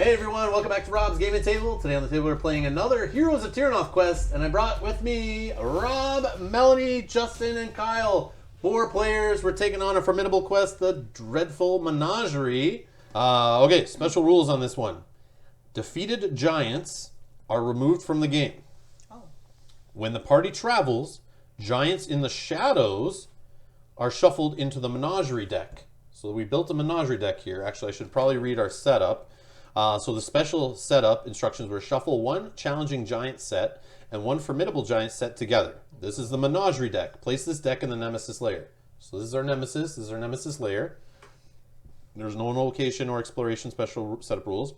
Hey everyone, welcome back to Rob's Gaming Table. Today on the table we're playing another Heroes of Terrinoth quest, and I brought with me Rob, Melanie, Justin, and Kyle. 4 players. We're taking on a formidable quest, the Dreadful Menagerie. Okay, special rules on this one. Defeated giants are removed from the game. Oh. When the party travels, giants in the shadows are shuffled into the Menagerie deck. So we built a Menagerie deck here. Actually, I should probably read our setup. So the special setup instructions were shuffle 1 challenging giant set and 1 formidable giant set together. This is the Menagerie deck. Place this deck in the Nemesis layer. So this is our Nemesis. This is our Nemesis layer. There's no location or exploration special setup rules.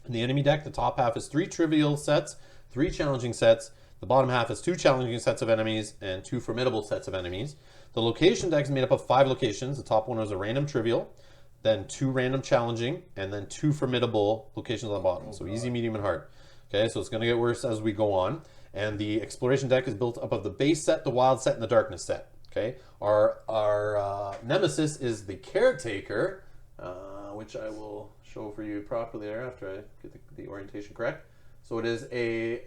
In the enemy deck, the top half is 3 trivial sets, 3 challenging sets. The bottom half is 2 challenging sets of enemies and 2 formidable sets of enemies. The location deck is made up of 5 locations. The top one is a random trivial, then 2 random challenging, and then 2 formidable locations on the bottom. So easy, medium, and hard. Okay, so it's going to get worse as we go on. And the exploration deck is built up of the base set, the wild set, and the darkness set. Okay, our Nemesis is the Caretaker, which I will show for you properly there after I get the orientation correct. So it is a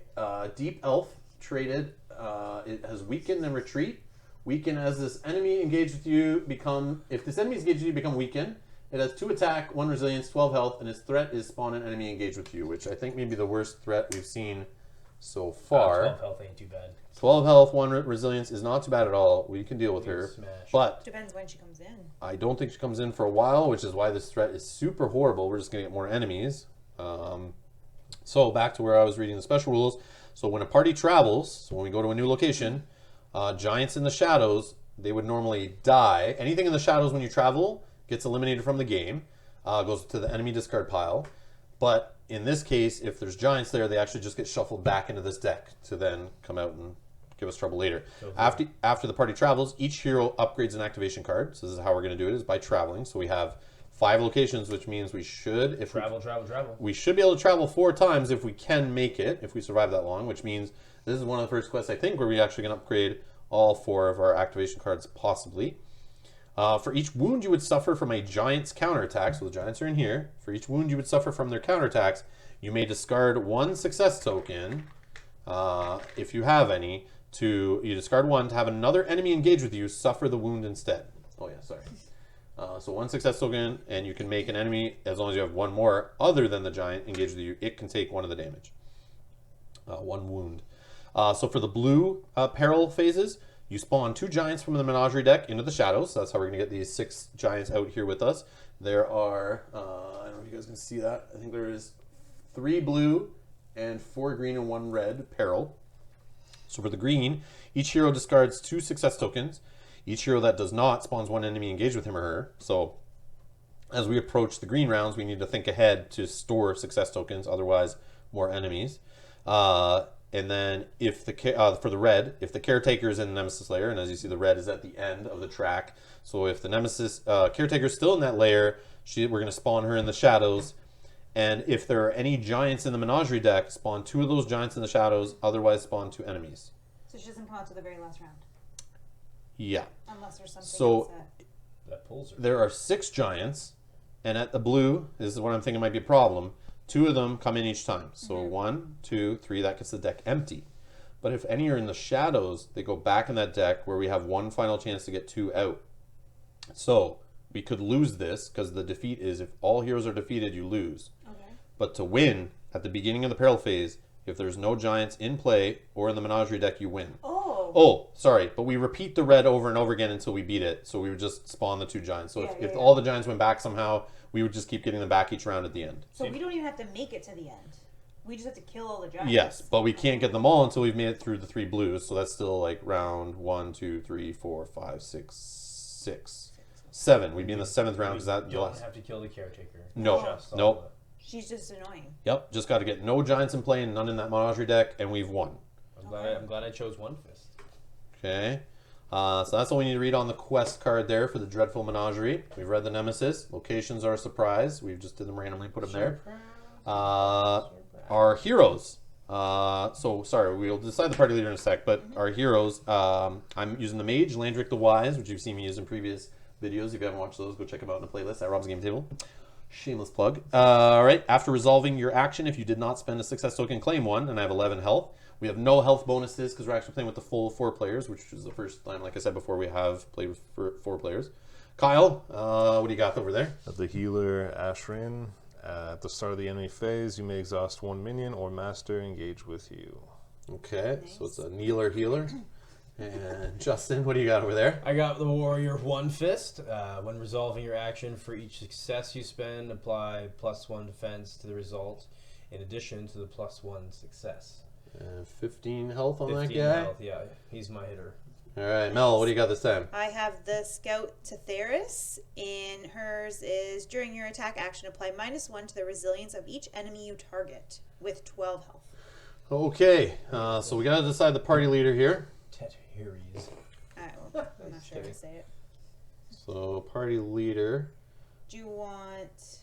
deep elf traded. It has weaken and retreat. Weaken as this enemy engaged with you if this enemy is engaged with you, become weaken. It has 2 attack, 1 resilience, 12 health, and its threat is spawn an enemy engaged with you, which I think may be the worst threat we've seen so far. 12 health ain't too bad. 12 health, 1 resilience is not too bad at all. We can deal with her. Smash. But Depends when she comes in. I don't think she comes in for a while, which is why this threat is super horrible. We're just going to get more enemies. So back to where I was reading the special rules. So when a party travels, so when we go to a new location, giants in the shadows, they would normally die. Anything in the shadows when you travel gets eliminated from the game, goes to the enemy discard pile. But in this case, if there's giants there, they actually just get shuffled back into this deck to then come out and give us trouble later. Okay. After the party travels, each hero upgrades an activation card. So this is how we're going to do it, is by traveling. So we have 5 locations, which means we should, travel. We should be able to travel 4 times if we can make it, if we survive that long, which means this is one of the first quests, I think, where we actually can upgrade all 4 of our activation cards, possibly. For each wound you would suffer from a giant's counterattack, so the giants are in here. For each wound you would suffer from their counterattacks, you may discard 1 success token, if you have any, you discard 1 to have another enemy engage with you suffer the wound instead. Oh yeah, sorry. So 1 success token, and you can make an enemy, as long as you have 1 more other than the giant engage with you, it can take 1 of the damage. 1 wound. So for the blue peril phases, you spawn 2 giants from the Menagerie deck into the shadows. So that's how we're going to get these 6 giants out here with us. There are, I don't know if you guys can see that. I think there is 3 blue and 4 green and 1 red peril. So for the green, each hero discards 2 success tokens. Each hero that does not spawns 1 enemy engaged with him or her. So as we approach the green rounds, we need to think ahead to store success tokens, otherwise more enemies. And then if for the red, if the Caretaker is in the Nemesis layer, and as you see the red is at the end of the track, so if the Nemesis Caretaker is still in that layer, we're going to spawn her in the shadows. And if there are any giants in the Menagerie deck, spawn 2 of those giants in the shadows, otherwise spawn 2 enemies. So she doesn't come out to the very last round? Yeah. Unless there's something so else that pulls her. There are 6 giants, and at the blue, this is what I'm thinking might be a problem, 2 of them come in each time. So 1, 2, 3, that gets the deck empty. But if any are in the shadows, they go back in that deck where we have 1 final chance to get 2 out. So we could lose this, because the defeat is if all heroes are defeated, you lose. Okay. But to win, at the beginning of the peril phase, if there's no giants in play or in the Menagerie deck, you win. Oh, sorry, but we repeat the red over and over again until we beat it. So we would just spawn the 2 giants. So if all the giants went back somehow, we would just keep getting them back each round at the end. So we don't even have to make it to the end. We just have to kill all the giants. Yes, but we can't get them all until we've made it through the 3 blues. So that's still like round 1, 2, 3, 4, 5, 6, 7. We'd be in the 7th round because that. You don't have to kill the Caretaker. No, nope. She's just annoying. Yep, just got to get no giants in play and none in that Menagerie deck, and we've won. I'm glad I chose 1 fist. Okay, so that's all we need to read on the quest card there for the Dreadful Menagerie. We've read the Nemesis. Locations are a surprise. We've just did them randomly, put them there. Our heroes. So, sorry, we'll decide the party leader in a sec, but our heroes, I'm using the Mage, Landric the Wise, which you've seen me use in previous videos. If you haven't watched those, go check them out in the playlist at Rob's Game Table. Shameless plug. All right. After resolving your action, if you did not spend a success token, claim one, and I have 11 health. We have no health bonuses because we're actually playing with the full 4 players, which is the first time, like I said before, we have played with 4 players. Kyle, what do you got over there? The healer Ashrin. At the start of the enemy phase, you may exhaust 1 minion or master engage with you. Okay, so it's a kneeler healer. And Justin, what do you got over there? I got the warrior one fist. When resolving your action, for each success you spend, apply +1 defense to the result, in addition to the +1 success. And 15 health on 15 that guy. health, yeah, he's my hitter. All right, Mel, what do you got this time? I have the Scout Tetheris, and hers is during your attack action, apply -1 to the resilience of each enemy you target with 12 health. Okay, so we got to decide the party leader here. Tetheris. I'm not sure how to say it. So party leader, Do you want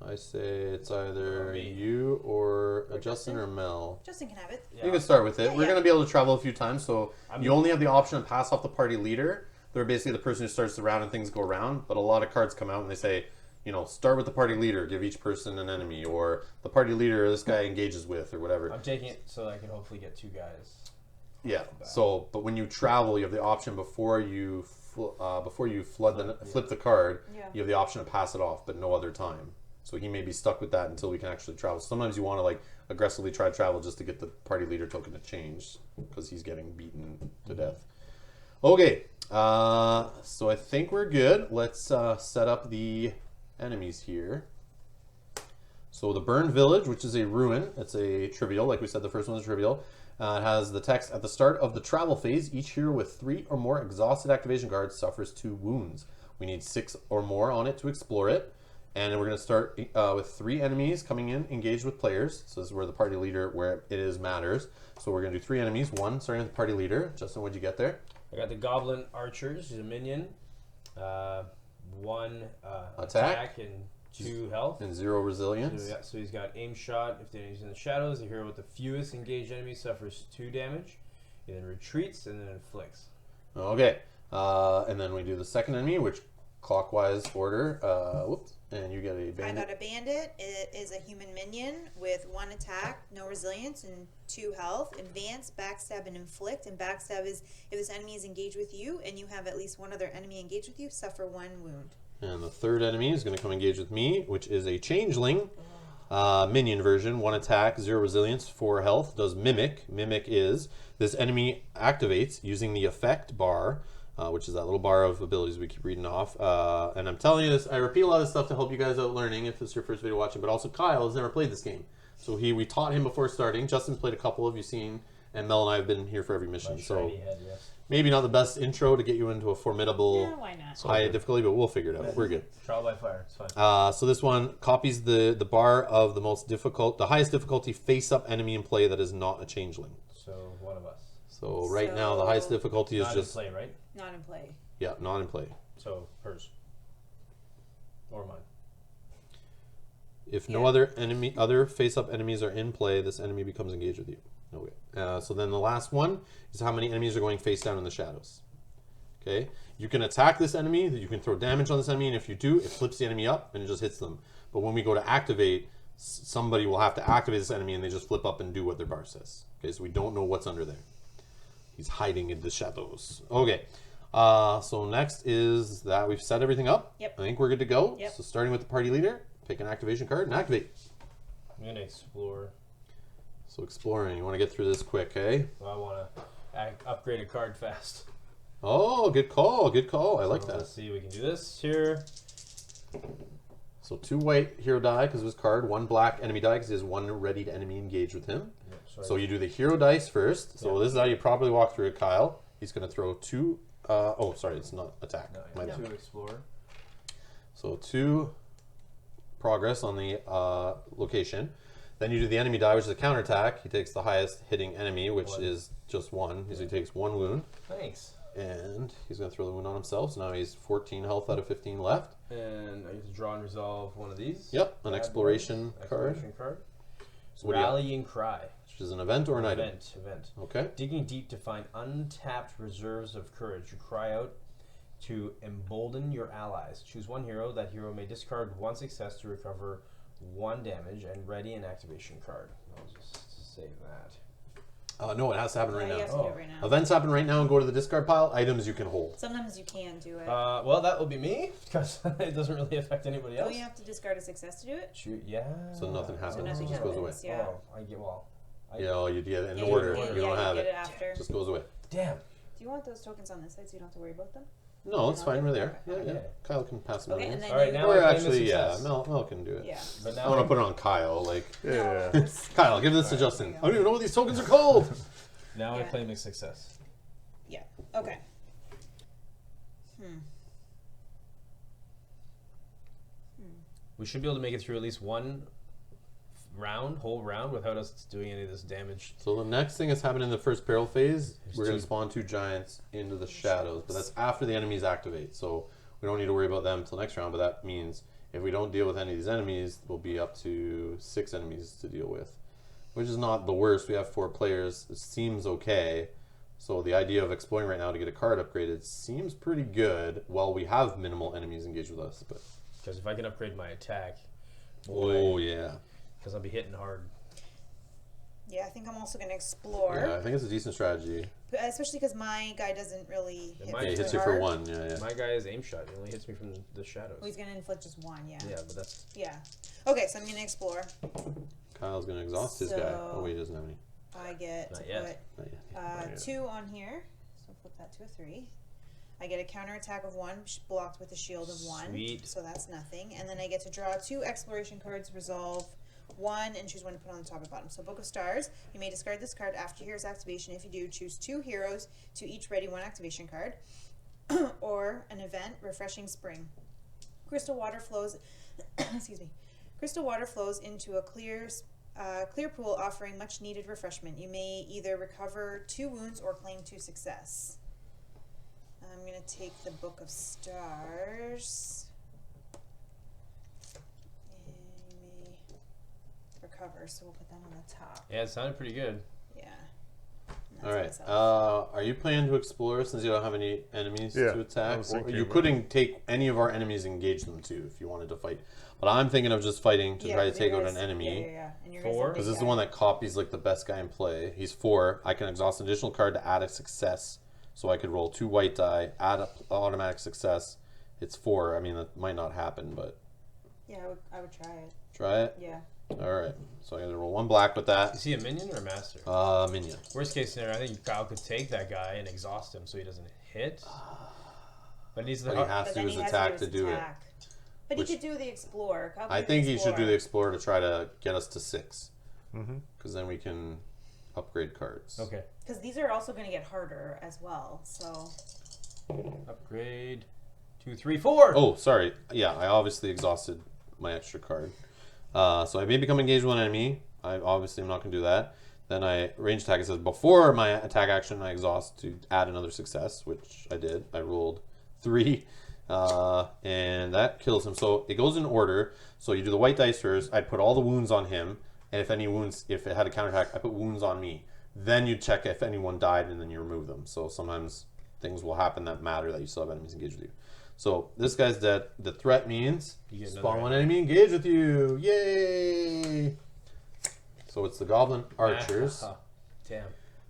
I say it's either Me. you or Justin or Mel. Justin can have it? Yeah. You can start with it. Yeah, We're yeah. going to be able to travel a few times, so you only have the option to pass off the party leader. They're basically the person who starts the round and things go around, but a lot of cards come out and they say, you know, start with the party leader, give each person an enemy, or the party leader this guy engages with, or whatever. I'm taking it so I can hopefully get 2 guys. Yeah. So, but when you travel, you have the option before you flip the card. Yeah. You have the option to pass it off, but no other time. So he may be stuck with that until we can actually travel. Sometimes you want to like aggressively try to travel just to get the party leader token to change because he's getting beaten to death. Okay. So I think we're good. Let's set up the enemies here. So the Burned Village, which is a ruin, it's a trivial. Like we said, the first one is trivial. It has the text, at the start of the travel phase, each hero with 3 or more exhausted activation cards suffers 2 wounds. We need 6 or more on it to explore it. And then we're going to start with 3 enemies coming in, engaged with players. So this is where the party leader, where it is, matters. So we're going to do 3 enemies. 1, starting with the party leader. Justin, what'd you get there? I got the Goblin Archers, he's a minion. 1 Attack. and 2 health. And 0 resilience. So, yeah, so he's got aim shot. If the enemy's in the shadows, the hero with the fewest engaged enemies suffers 2 damage. He then retreats and then inflicts. Okay. And then we do the second enemy, which clockwise order. Whoops. And you get a bandit. I got a bandit. It is a human minion with 1 attack, no resilience, and 2 health. Advance, backstab, and inflict. And backstab is if this enemy is engaged with you and you have at least one other enemy engaged with you, suffer 1 wound. And the third enemy is going to come engage with me, which is a changeling. Minion version, 1 attack, 0 resilience, 4 health. Does Mimic. Mimic is this enemy activates using the effect bar, which is that little bar of abilities we keep reading off. And I'm telling you this, I repeat a lot of stuff to help you guys out learning if this is your first video watching, but also Kyle has never played this game. So we taught him before starting. Justin's played a couple, of you seen, and Mel and I have been here for every mission. My So shiny head, yes. maybe not the best intro to get you into a formidable Yeah, why not? high difficulty, but we'll figure it out. We're good. Trial by fire, it's fine. So this one copies the bar of the highest difficulty face-up enemy in play that is not a changeling. So one of us. So right now the highest difficulty is Not just in play, right? Not in play. yeah, not in play. So hers. Or mine. If no other face-up enemies are in play, this enemy becomes engaged with you. Okay. So then the last one is how many enemies are going face down in the shadows. Okay. You can attack this enemy. You can throw damage on this enemy, and if you do, it flips the enemy up and it just hits them. But when we go to activate, somebody will have to activate this enemy, and they just flip up and do what their bar says. Okay. So we don't know what's under there. He's hiding in the shadows. Okay. So next is that we've set everything up. Yep. I think we're good to go. Yep. So starting with the party leader, pick an activation card and activate. I'm going to explore. So exploring, you want to get through this quick, eh? I want to upgrade a card fast. Oh, good call, good call. I like So that. Let's see, we can do this here. So 2 white hero die because of his card, 1 black enemy die because he has 1 ready to enemy engage with him. So you do the hero dice first. So this is how you probably walk through it, Kyle. He's going to throw 2. Oh, sorry, it's not attack. My bad. To explore. So 2 progress on the location. Then you do the enemy die, which is a counterattack. He takes the highest hitting enemy, which is just 1. So he takes 1 wound. Thanks. And he's going to throw the wound on himself. So now he's 14 health out of 15 left. And I get to draw and resolve one of these. Yep, an exploration card. Exploration card. So what do you got? Rallying Cry. Which is an event or an item? Event. Okay. Digging deep to find untapped reserves of courage. You cry out To embolden your allies. Choose one hero. That hero may discard one success to recover 1 damage and ready an activation card. I'll just save that. No, it has to happen right You now. have to do it right now. Events happen right now and go to the discard pile. Items you can hold. Sometimes you can do it. Well, that will be me because it doesn't really affect anybody else. Don't you have to discard a success to do it? Shoot, yeah. So nothing happens. So nothing it just goes away. happens. Yeah. Oh, I get Yeah, well, you get it in Yeah, order. You, You don't have get it. after. Just goes away. Damn. Do you want those tokens on this side so you don't have to worry about them? No, it's fine. We're there. Okay. Yeah. Kyle can pass them Okay, over. and then All right, you, now Or I claim actually, the yeah, success. Mel can do it. yeah. But now I want to put it on Kyle. Like, Yeah. Kyle, give this to Justin. I don't even know what these tokens are called. Now I Yeah. claim a success. Yeah. Okay. We should be able to make it through at least one whole round, without us doing any of this damage. So the next thing that's happening in the first peril phase, There's we're going two. to spawn 2 giants into the shadows, but that's after the enemies activate. So we don't need to worry about them until next round. But that means if we don't deal with any of these enemies, we'll be up to 6 enemies to deal with, which is not the worst. We have 4 players. It seems okay. So the idea of exploring right now to get a card upgraded seems pretty good. While we have minimal enemies engaged with us, but Because if I can upgrade my attack, oh yeah, because I'll be hitting hard. Yeah, I think I'm also going to explore. yeah, I think it's a decent strategy. Especially because my guy doesn't really Yeah, hit mine Yeah, me it hits too you for hard. 1. Yeah, yeah. My guy is aim shot. He only hits me from the shadows. Well, he's going to inflict just 1, yeah. Yeah, but that's Yeah. Okay, so I'm going to explore. Kyle's gonna exhaust his guy. Oh wait, he doesn't have any. I get Not to yet. Not yet. put Not yet. 2 on here. So flip that to a 3. I get a counter attack of 1, blocked with a shield of 1. Sweet. So that's nothing. And then I get to draw 2 exploration cards, resolve 1, and choose one to put on the top or bottom. So Book of Stars, you may discard this card after hero's activation. If you do, choose 2 heroes to each ready 1 activation card. Or an event, Refreshing Spring. Crystal water flows excuse me. Crystal water flows into a clear pool, offering much needed refreshment. You may either recover 2 wounds or claim 2 success. I'm going to take the Book of Stars. And you may recover, so we'll put that on the top. yeah. It sounded pretty good. Yeah. And that's All right. myself. Are you planning to explore since you don't have any enemies Yeah, to I attack? was Or thinking you about couldn't take any of our enemies, engage them too, if you wanted to fight. But I'm thinking of just fighting to try to take out an enemy. Yeah. And your 4? Because this is the one that copies like the best guy in play. He's 4. I can exhaust an additional card to add a success. So I could roll 2 white die, add an automatic success. It's 4. I mean, that might not happen, but Yeah, I would try it. try it. Yeah. All right. So I got to roll 1 black with that. Is he a minion or a master? Minion. Worst case scenario, I think Kyle could take that guy and exhaust him so he doesn't hit. But he needs the But he has But to then do his he has attack to to do his do it. attack. But Which- he could do the Explorer. Kyle could I do the think he should do the Explorer. Explorer to try to get us to 6. Mm-hmm. Because then we can upgrade cards. Okay. Because these are also going to get harder as well. So Upgrade. 2, 3, 4. Oh, sorry. Yeah, I obviously exhausted my extra card. So I may become engaged with one enemy. I obviously am not going to do that. Then I range attack. It says before my attack action, I exhaust to add another success, which I did. I rolled 3, and that kills him. So it goes in order. So you do the white dice first. I'd put all the wounds on him, and if any wounds, if it had a counterattack, I put wounds on me. Then you check if anyone died, and then you remove them. So sometimes things will happen that matter that you still have enemies engaged with you. So this guy's dead. The threat means You get spawn another one enemy engaged with you. Yay! So it's the Goblin Archers. Damn.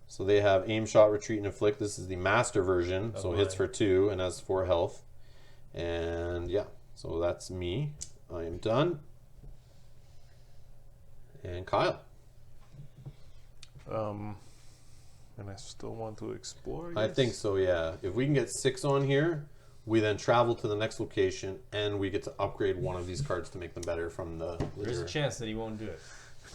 So they have aim, shot, retreat, and inflict. This is the master version. Oh So it hits my. for 2 and has 4 health. And yeah, so that's me. I am done. And Kyle. And I still want to explore. I guess? think so, yeah. If we can get 6 on here, we then travel to the next location and we get to upgrade one of these cards to make them better from the There's a leader. chance that he won't do it.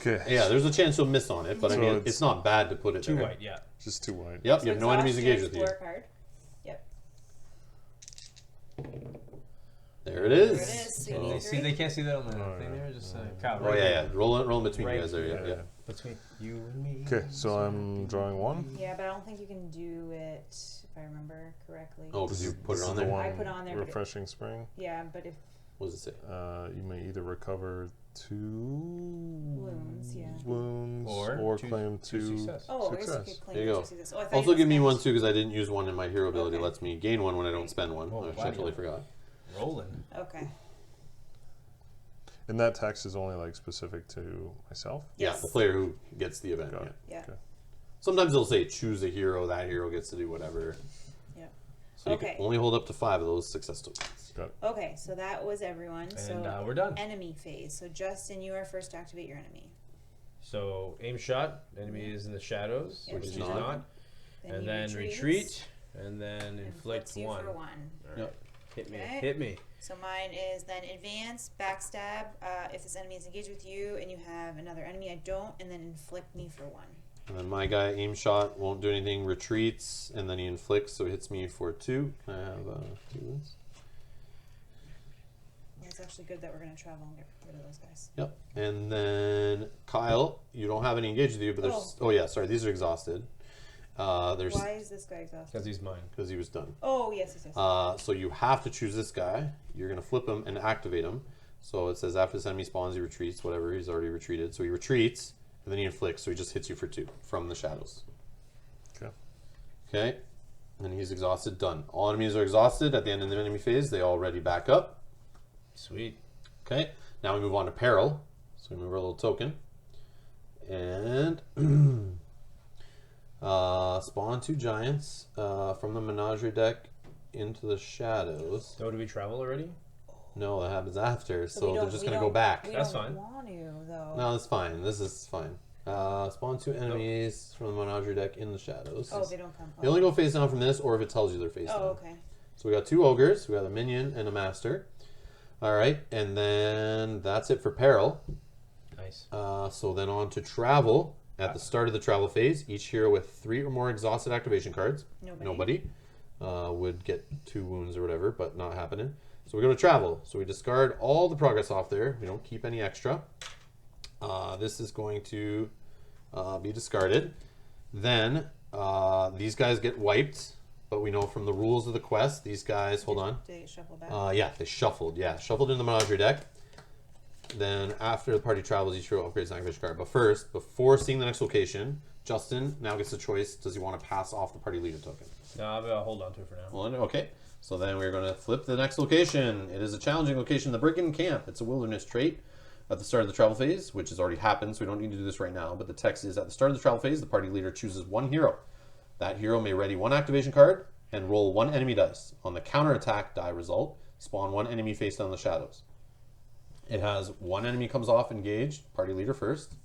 Okay. Yeah, there's a chance you'll miss on it, but I So mean, it's it's not bad to put it 2 there. white, yeah. Just 2 white. Yep, So you have no exhaust enemies your engaged with you. Explorer card. Yep. There it There is. it is. So you So- need They, three. they can't see that on the Oh, thing yeah. there. Just Kyle, Oh right yeah, here. yeah. Roll in between Right you guys there. Yeah, here. yeah. Between you and me. Okay, so I'm drawing 1. Yeah, but I don't think you can do it if I remember correctly. Oh, because you put it on the there. one I put on there, but it- refreshing spring. Yeah, but if What does it say? You may either recover 2 Wounds, yeah. wounds Or claim two 2 success. Oh, I guess you success. could claim There you two go. success. Oh, I thought Also you give me spent- one too because I didn't use one, and my hero ability Okay. lets me gain one when I don't spend one. Oh, Which I totally forgot. Rolling. Okay. And that text is only like specific to myself. Yeah, Yes. the player who gets the event. Got Yeah. it. Yeah. Okay. Sometimes they'll say choose a hero. That hero gets to do whatever. Yeah. So you Okay. can only hold up to 5 of those success tokens. Got it. Okay, so that was everyone. And So we're done. enemy phase. So Justin, you are first to activate your enemy. So aim shot. Enemy is in the shadows, Yeah, which he's he's not. not. Then And he then retreats, retreat. And then inflicts inflict you one. for 1. All right. Yep. Hit me. Okay. Hit me. So mine is then advance, backstab. If this enemy is engaged with you and you have another enemy, I don't, and then inflict me for 1. And then my guy aim shot won't do anything. Retreats and then he inflicts, so he hits me for 2. Can I have 2 wounds? Well, it's actually good that we're going to travel and get rid of those guys. Yep. And then Kyle, you don't have any engaged with you, but there's. Oh yeah, sorry, these are exhausted. There's Why is this guy exhausted? Because he's mine. because he was done. Oh, yes, yes, yes. So you have to choose this guy. You're gonna flip him and activate him. So it says after this enemy spawns, he retreats. Whatever, he's already retreated. So he retreats, and then he inflicts. So he just hits you for 2 from the shadows. Okay. Okay. And he's exhausted. Done. All enemies are exhausted at the end of the enemy phase. They all ready back up. Sweet. Okay. Now we move on to peril. So we move our little token, and spawn 2 giants from the Menagerie deck into the shadows. So do we travel already? No, that happens after, so we they're don't- just we gonna go don't- back. We That's don't fine. want to, though. No, that's fine. This is fine. Spawn 2 enemies from the Menagerie deck in the shadows. Oh, they don't come. They only go face down from this, or if it tells you they're face down. Oh, okay. So we got 2 ogres, we got a minion and a master. All right, and then that's it for peril. Nice. So then on to travel. At the start of the travel phase, each hero with 3 or more exhausted activation cards. Nobody. Would get 2 wounds or whatever, but not happening. So we go to travel. So we discard all the progress off there. We don't keep any extra. This is going to be discarded. Then these guys get wiped, but we know from the rules of the quest, these guys, hold on. Did they get shuffled back? Yeah, they shuffled. Yeah, shuffled in the Menagerie deck. Then after the party travels, each hero upgrades an activation card. But first, before seeing the next location, Justin now gets a choice. Does he want to pass off the party leader token? No, I'll hold on to it for now. Well, okay. So then we're going to flip the next location. It is a challenging location, the Brigand Camp. It's a wilderness trait at the start of the travel phase, which has already happened, so we don't need to do this right now. But the text is, at the start of the travel phase, the party leader chooses 1 hero. That hero may ready 1 activation card and roll 1 enemy dice. On the counterattack die result, spawn 1 enemy face down the shadows. It has 1 enemy comes off engaged, party leader first.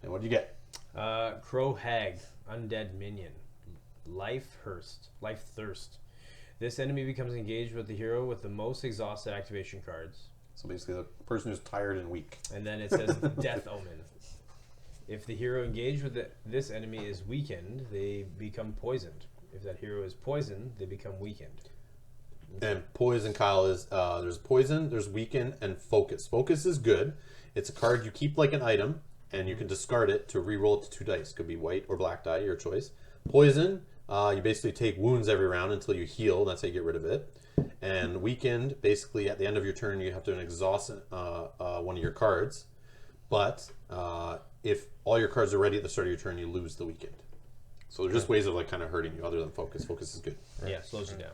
And what do you get? Crow Hag, Undead Minion. Life Thirst. This enemy becomes engaged with the hero with the most exhausted activation cards. So basically the person who's tired and weak. And then it says Death Omen. If the hero engaged with this enemy is weakened, they become poisoned. If that hero is poisoned, they become weakened. And poison, Kyle, is there's poison, there's weaken, and focus. Focus is good. It's a card you keep like an item, and you can discard it to re-roll it to 2 dice. Could be white or black die, your choice. Poison, you basically take wounds every round until you heal. That's how you get rid of it. And weakened, basically at the end of your turn, you have to exhaust one of your cards. But if all your cards are ready at the start of your turn, you lose the weakened. So they're just ways of like kind of hurting you other than focus. Focus is good. Yeah, slows you down.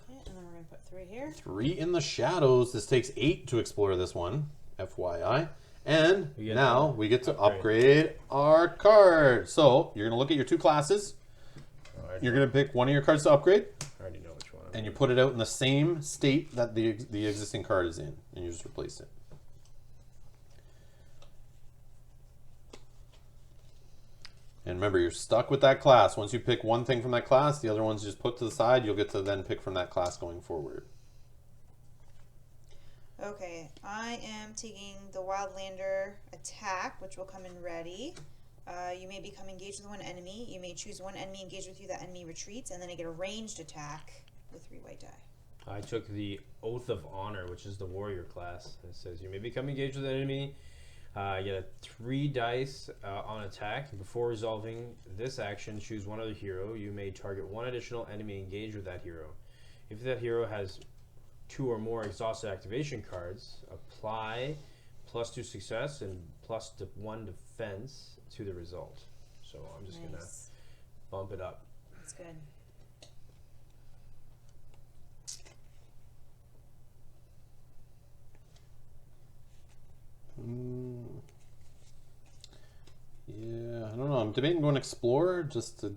Okay, and then we're going to put 3 here. 3 in the shadows. This takes 8 to explore this one, FYI. And now we get to upgrade our card. So you're going to look at your 2 classes. You're going to pick one of your cards to upgrade. I already know which one. And you put it out in the same state that the existing card is in. And you just replace it. And remember, you're stuck with that class. Once you pick one thing from that class, the other ones you just put to the side. You'll get to then pick from that class going forward. Okay, I am taking the Wildlander attack, which will come in ready. You may become engaged with 1 enemy. You may choose 1 enemy engaged with you. That enemy retreats, and then I get a ranged attack with 3 white die. I took the Oath of Honor, which is the warrior class. It says you may become engaged with an enemy. You get a 3 dice on attack. Before resolving this action, choose one other hero. You may target 1 additional enemy engaged with that hero. If that hero has 2 or more exhausted activation cards, apply +2 success and +1 defense to the result. So I'm just gonna bump it up. That's good. Yeah, I don't know. I'm debating going Explorer just to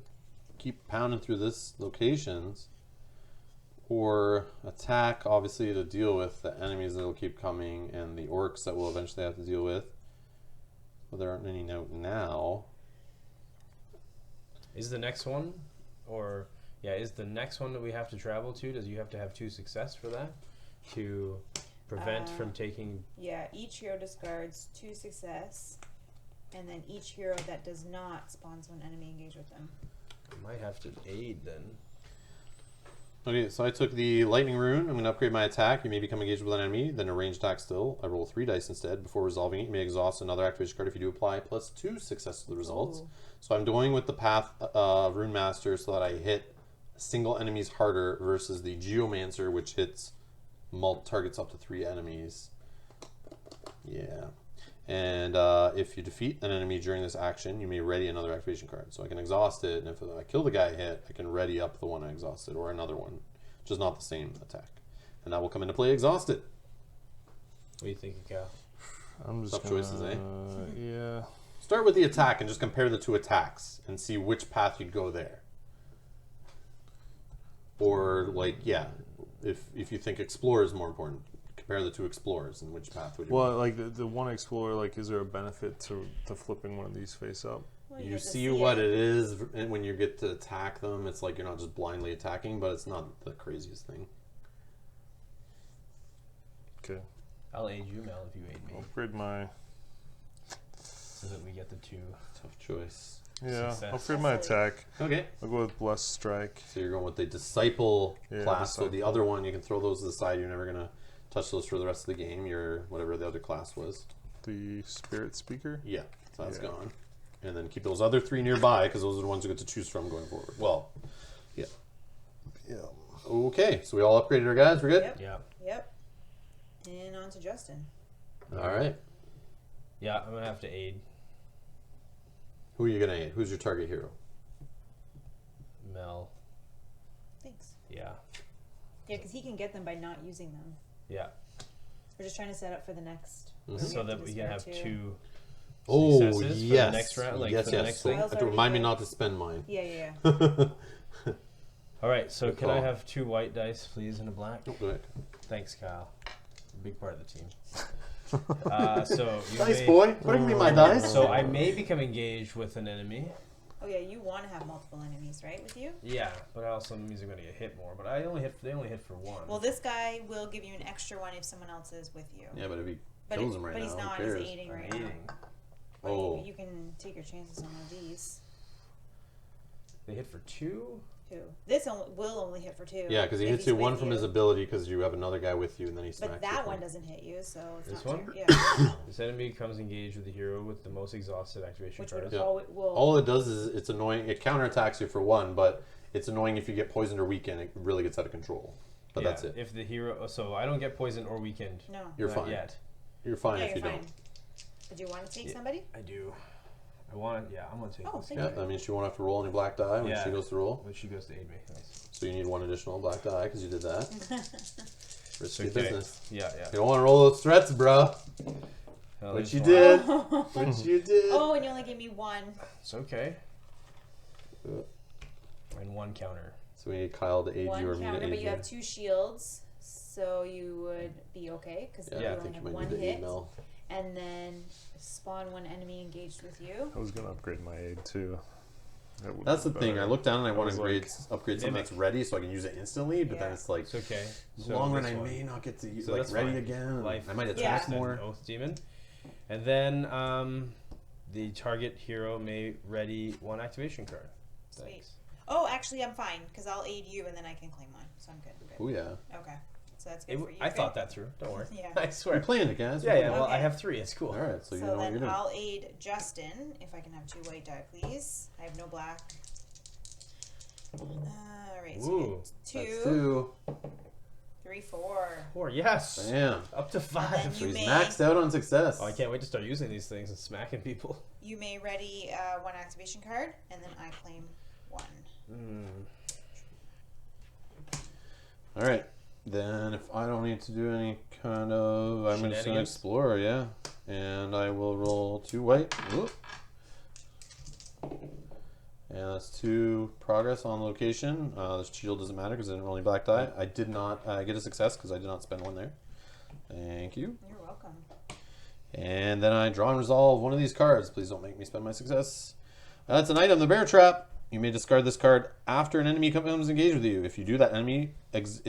keep pounding through this locations. Or Attack, obviously, to deal with the enemies that will keep coming and the orcs that we'll eventually have to deal with. Well, there aren't any now. Is the next one, or is the next one that we have to travel to? Does you have to have 2 success for that to prevent from taking? Yeah, each hero discards 2 success, and then each hero that does not spawns one enemy engaged with them. I might have to aid then. Okay, so I took the Lightning Rune. I'm going to upgrade my attack. You may become engaged with an enemy, then a ranged attack still. I roll 3 dice instead. Before resolving it, you may exhaust another activation card if you do apply +2 success to the results. Ooh. So I'm going with the Path Rune Master so that I hit single enemies harder versus the Geomancer, which hits targets up to 3 enemies. Yeah. And if you defeat an enemy during this action, you may ready another activation card. So I can exhaust it, and if I kill the guy I hit, I can ready up the one I exhausted, or another one, which is not the same attack. And that will come into play exhausted. What do you think, Cal? I'm just Tough choices, eh? Yeah. Start with the attack and just compare the 2 attacks and see which path you'd go there. Or, like, yeah, if you think Explorer is more important, compare the 2 Explorers and which path would you Well, like the one Explorer, like, is there a benefit to flipping one of these face up? Well, You get to see what it is, and when you get to attack them, it's like you're not just blindly attacking, but it's not the craziest thing. Okay. I'll aid you, Mel, if you aid me, Upgrade my... so that we get the 2. Tough choice. Yeah, Success. upgrade my attack. Okay. I'll go with Blessed Strike. So you're going with the Disciple class. So the Disciple. other one, you can throw those to the side. You're never going to touch those for the rest of the game. Your whatever the other class was. The Spirit Speaker. Yeah, so that's Yeah. gone. And then keep those other 3 nearby because those are the ones you get to choose from going forward. Well, yeah. Yeah. Okay, so we all upgraded our guys. We're good? Yep. Yeah. Yep. And on to Justin. All right. Yeah, I'm gonna have to aid Who are you going to aid? Who's your target hero? Mel. Thanks. Yeah. Yeah, because he can get them by not using them. Yeah. We're just trying to set up for the next. Mhm. So have to that we can have discard 2 Oh, successes yes. for the next round. Like yes, for the yes. next So thing. you have to Already remind me good. not to spend mine. Yeah. All right. So Good can I call. have 2 white dice, please, and a black? Oh, go ahead. Thanks, Kyle. A big part of the team. So you Dice may, boy, bring me my dice. So I may become engaged with an enemy. Oh yeah, you want to have multiple enemies, right, with you? Yeah, but it also means I'm going to get hit more. But they only hit for 1. Well, this guy will give you an extra one if someone else is with you. Yeah, but if he But, kills him right but now, he's who not. cares? He's aiding I'm right aiding. now. Oh. You can take your chances on one of these. They hit for 2. 2. This will only hit for 2. Yeah, because he if hits he's you with 1 from his ability because you have another guy with you, and then he smacks But that you. one doesn't hit you, so it's This not one? fair. Yeah. This enemy becomes engaged with the hero with the most exhausted activation Which cards. would will All it does is it's annoying. It counterattacks you for 1, but it's annoying if you get poisoned or weakened. It really gets out of control. But Yeah, that's it. If the hero, so I don't get poisoned or weakened. no. You're not fine. yet. You're fine Yeah, if you're you fine. don't. Did you want to take Yeah. somebody? I do. I want. Yeah, I'm gonna take Oh, this. thank Yeah, you. that means she won't have to roll any black die when Yeah. she goes to roll. When she goes to aid me. Nice. So you need 1 additional black die because you did that. Risky Okay. business. Yeah. You don't want to roll those threats, bro. Hell, Which there's you one. did. Which you did. Oh, and you only gave me 1. It's okay. And 1 counter. So we need Kyle to aid 1 you or me to counter, aid but you you. have 2 shields, so you would be okay because Yeah, you I only think you have might 1 need to hit, email. and then spawn 1 enemy engaged with you. I was going to upgrade my aid, too. That would That's be the thing. better. I look down and I want was to like, upgrade something mimic. that's ready so I can use it instantly. But then Yeah. it's like, It's okay. in the long run, this I one. may not get to use So like that's ready fine. again. and Life I might Yeah. attack more. Oath demon, and then the target hero may ready 1 activation card. Sweet. Thanks. Oh, actually, I'm fine because I'll aid you and then I can claim 1, so I'm good. Oh yeah, Okay, so that's good for you. I okay? thought that through. Don't worry. Yeah. I we swear. planned it, guys. Yeah, yeah. Well, I Okay. have 3. It's cool. All right, so you So know what then you're doing. I'll aid Justin if I can have 2 white die, please. I have no black. All right, so you Ooh, get That's 2. 2. 3, 4. 4, yes. Bam. Up to 5. then So you he's may- maxed out on success. Oh, I can't wait to start using these things and smacking people. You may ready 1 activation card, and then I claim 1. All right. Then if I don't need to do any kind of, I'm just going to Shenanigans? explore, yeah. And I will roll 2 white. Whoop. And that's 2 progress on location. This shield doesn't matter because I didn't roll any black die. I did not get a success because I did not spend 1 there. Thank you. You're welcome. And then I draw and resolve one of these cards. Please don't make me spend my success. That's an item, the Bear Trap. You may discard this card after an enemy comes engaged with you. If you do, that enemy is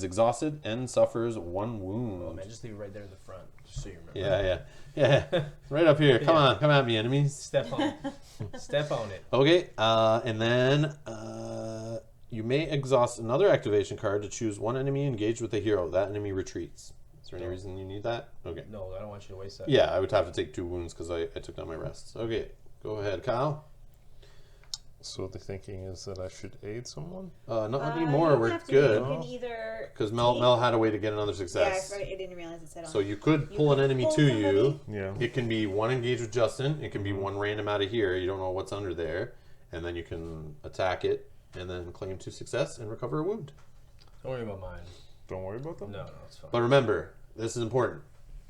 exhausted and suffers 1 wound. Oh man, just leave it right there in the front, just so you remember. Yeah. Right up here. Come Yeah. on, come at me, enemies. Step on it. Step on it. Okay, and then you may exhaust another activation card to choose 1 enemy engaged with a hero. That enemy retreats. Is there any reason you need that? Okay. No, I don't want you to waste that. Yeah, I would have to take 2 wounds because I took down my rests. Okay, go ahead, Kyle. So the thinking is that I should aid someone? Not You anymore. don't We're have to. good. You can either. Because Mel had a way to get another Yeah, success. I didn't realize it said on. So you could You pull an could enemy pull to somebody. you. Yeah. It can be 1 engaged with Justin. It can be 1 random out of here. You don't know what's under there. And then you can attack it and then claim 2 success and recover a wound. Don't worry about mine. Don't worry about them? No, it's fine. But remember, this is important.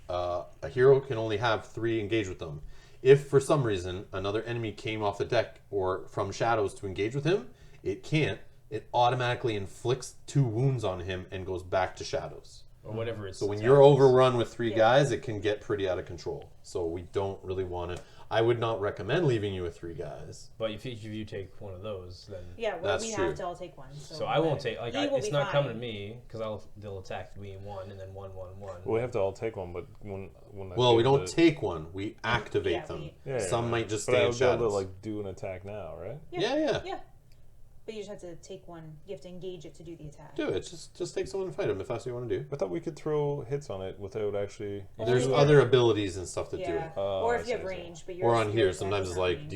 A hero can only have 3 engaged with them. If for some reason another enemy came off the deck or from shadows to engage with him, it can't. It automatically inflicts 2 wounds on him and goes back to shadows. Or whatever it's. So when you're overrun with 3 Yeah. guys, it can get pretty out of control. So we don't really want to. I would not recommend leaving you with 3 guys. But if each of you take one of those, then. Yeah, well, That's we true. have to all take 1. So I won't take. Like, He will it's be not coming to fine. me because they'll attack me 1 and then 1, 1, 1. Well, we have to all take one, but when I Well, we do don't the- take one. We activate yeah, them. Yeah, Some yeah. might just But stay I in would be able shadows. to like do an attack now, right? Yeah. Yeah. But you just have to take 1. You have to engage it to do the attack. Do it. Just take someone and fight them if that's what you want to do. I thought we could throw hits on it without actually. Only There's if- other abilities and stuff that do Yeah. it. Oh, Or I if you have see, I see. range, but Or on your here, attack sometimes is it's not like ranged.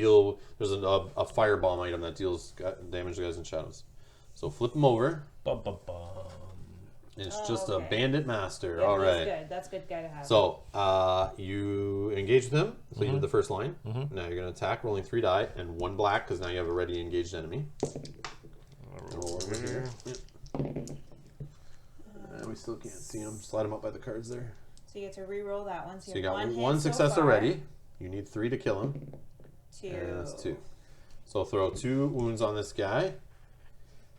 there's a firebomb item that deals damage to guys in shadows. So flip them over. Bum, bum, bum. It's Oh, just okay. a bandit master. Yeah, All that's right. good. That's a good guy to have. So you engage with him. So you did the first line. Now you're going to attack, rolling 3 die and 1 black because now you have a ready engaged enemy. Roll over here. We still can't see him. Slide him up by the cards there. So you get to re-roll that one. So you have got hit one so success far. already. You need 3 to kill him. 2. And that's 2. So throw 2 wounds on this guy.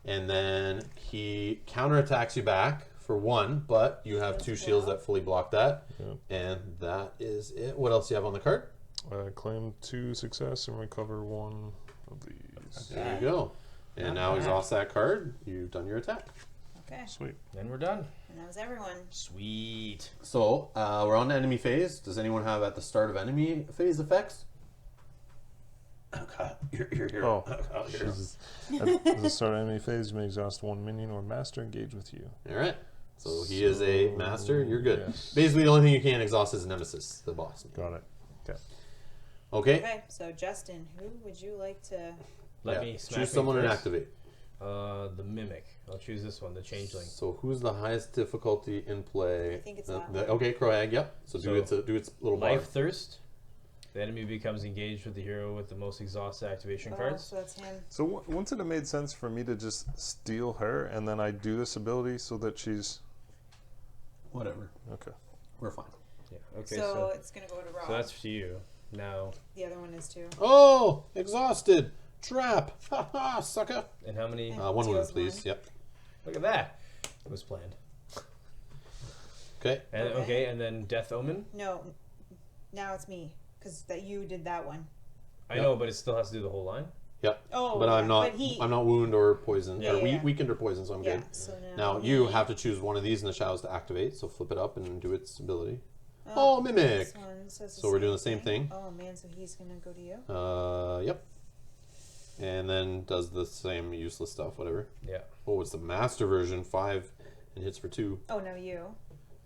And then he counterattacks you back for 1, but you have 2 shields that fully block that. Yeah. And that is it. What else do you have on the card? Claim 2 success and recover 1 of these. There you go. And now exhaust that card. You've done your attack. Okay. Sweet. Then we're done. And that was everyone. Sweet. So we're on the enemy phase. Does anyone have at the start of enemy phase effects? You're here. Oh, you're here. Jesus. At the start of enemy phase, you may exhaust 1 minion or master engage with you. All right. So he is a master. You're good. Yes. Basically, the only thing you can't exhaust is Nemesis, the boss. Got it. Okay. Okay. Okay, so Justin, who would you like to... Let Yeah. me smack choose me someone and first. activate. The mimic. I'll choose this one, the changeling. So who's the highest difficulty in play? I think it's that one. Okay, Croag. Yep. So do its little bar. Life Thirst. The enemy becomes engaged with the hero with the most exhausted activation Oh, cards. so that's him. So wouldn't it have made sense for me to just steal her and then I do this ability so that she's Whatever. okay? We're fine. Yeah. Okay. so So, it's going to go to Rob. so that's for you. Now, The other one is too. Oh, exhausted. Trap. Ha ha, sucker. and how many? 1 wound, Deals please. 1. Yep. Look at that. It was planned. Okay. And Okay. okay, and then Death Omen. No, now it's me, because that you did that one. I Yep. know, but it still has to do the whole line. Yep. Oh, But I'm yeah, not. but he- I'm not wound or poison Yeah, or yeah. weakened or poison, so I'm Yeah, good. so Now me. you have to choose one of these in the shadows to activate. So flip it up and do its ability. Oh, mimic. This one says So we're doing the same thing. Oh man, so he's going to go to you? Yep. And then does the same useless stuff, whatever. Yeah. Oh, it's the master version, 5 and hits for 2. Oh, no, you.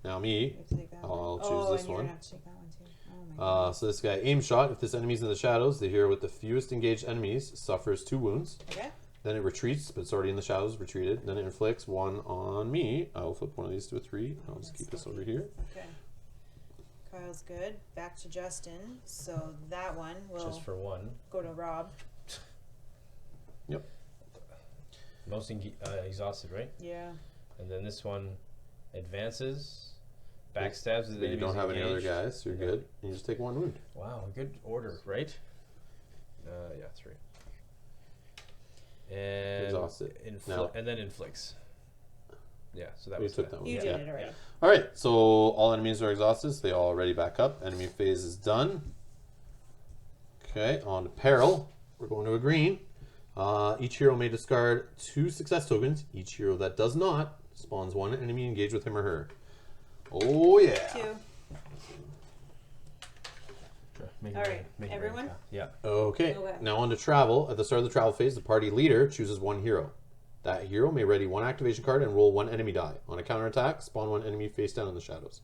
Now You me. have to take that I'll one. choose Oh, this and you're one. going to have to take that one too. Oh my god. So this guy aim shot. If this enemy's in the shadows, the hero with the fewest engaged enemies suffers 2 wounds. Okay. Then it retreats, but it's already in the shadows, retreated. Then it inflicts 1 on me. I will flip one of these to a 3. I'll just keep this over here. Okay. Kyle's good. Back to Justin. So that one will Just for 1. go to Rob. Yep. Most exhausted, right? Yeah. And then this one advances, backstabs. But you don't have any other guys, so you're Yeah. good. And you just take 1 wound. Wow, good order, right? Yeah, 3. And Exhausted. Now- and then inflicts. Yeah, so that You was took that one. You Yeah. did it already. All right, so all enemies are exhausted, so they all ready back up. Enemy phase is done. Okay, on to peril. We're going to a green. Each hero may discard 2 success tokens. Each hero that does not spawns 1 enemy engaged with him or her. Oh yeah. 2. Make All it right, rain, make it rain, everyone? Kyle. Yeah. Okay. Okay. Now on to travel. At the start of the travel phase, the party leader chooses 1 hero. That hero may ready 1 activation card and roll 1 enemy die. On a counterattack, spawn 1 enemy face down in the shadows.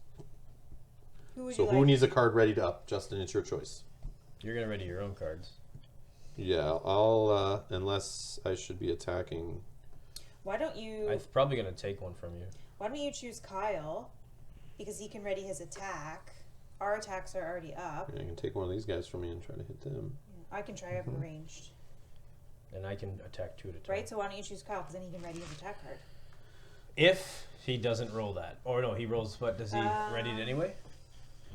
Who would So you who like? needs a card ready to up? Justin, it's your choice. You're gonna ready your own cards. Yeah, I'll unless I should be attacking. Why don't you? I'm probably gonna take one from you. Why don't you choose Kyle? Because he can ready his attack. Our attacks are already up. I can take one of these guys from me and try to hit them. I can try up ranged. And I can attack 2 at a time. Right? So why don't you choose Kyle? Because then he can ready his attack card. If he doesn't roll that. Or no, he rolls, what, does he ready it anyway?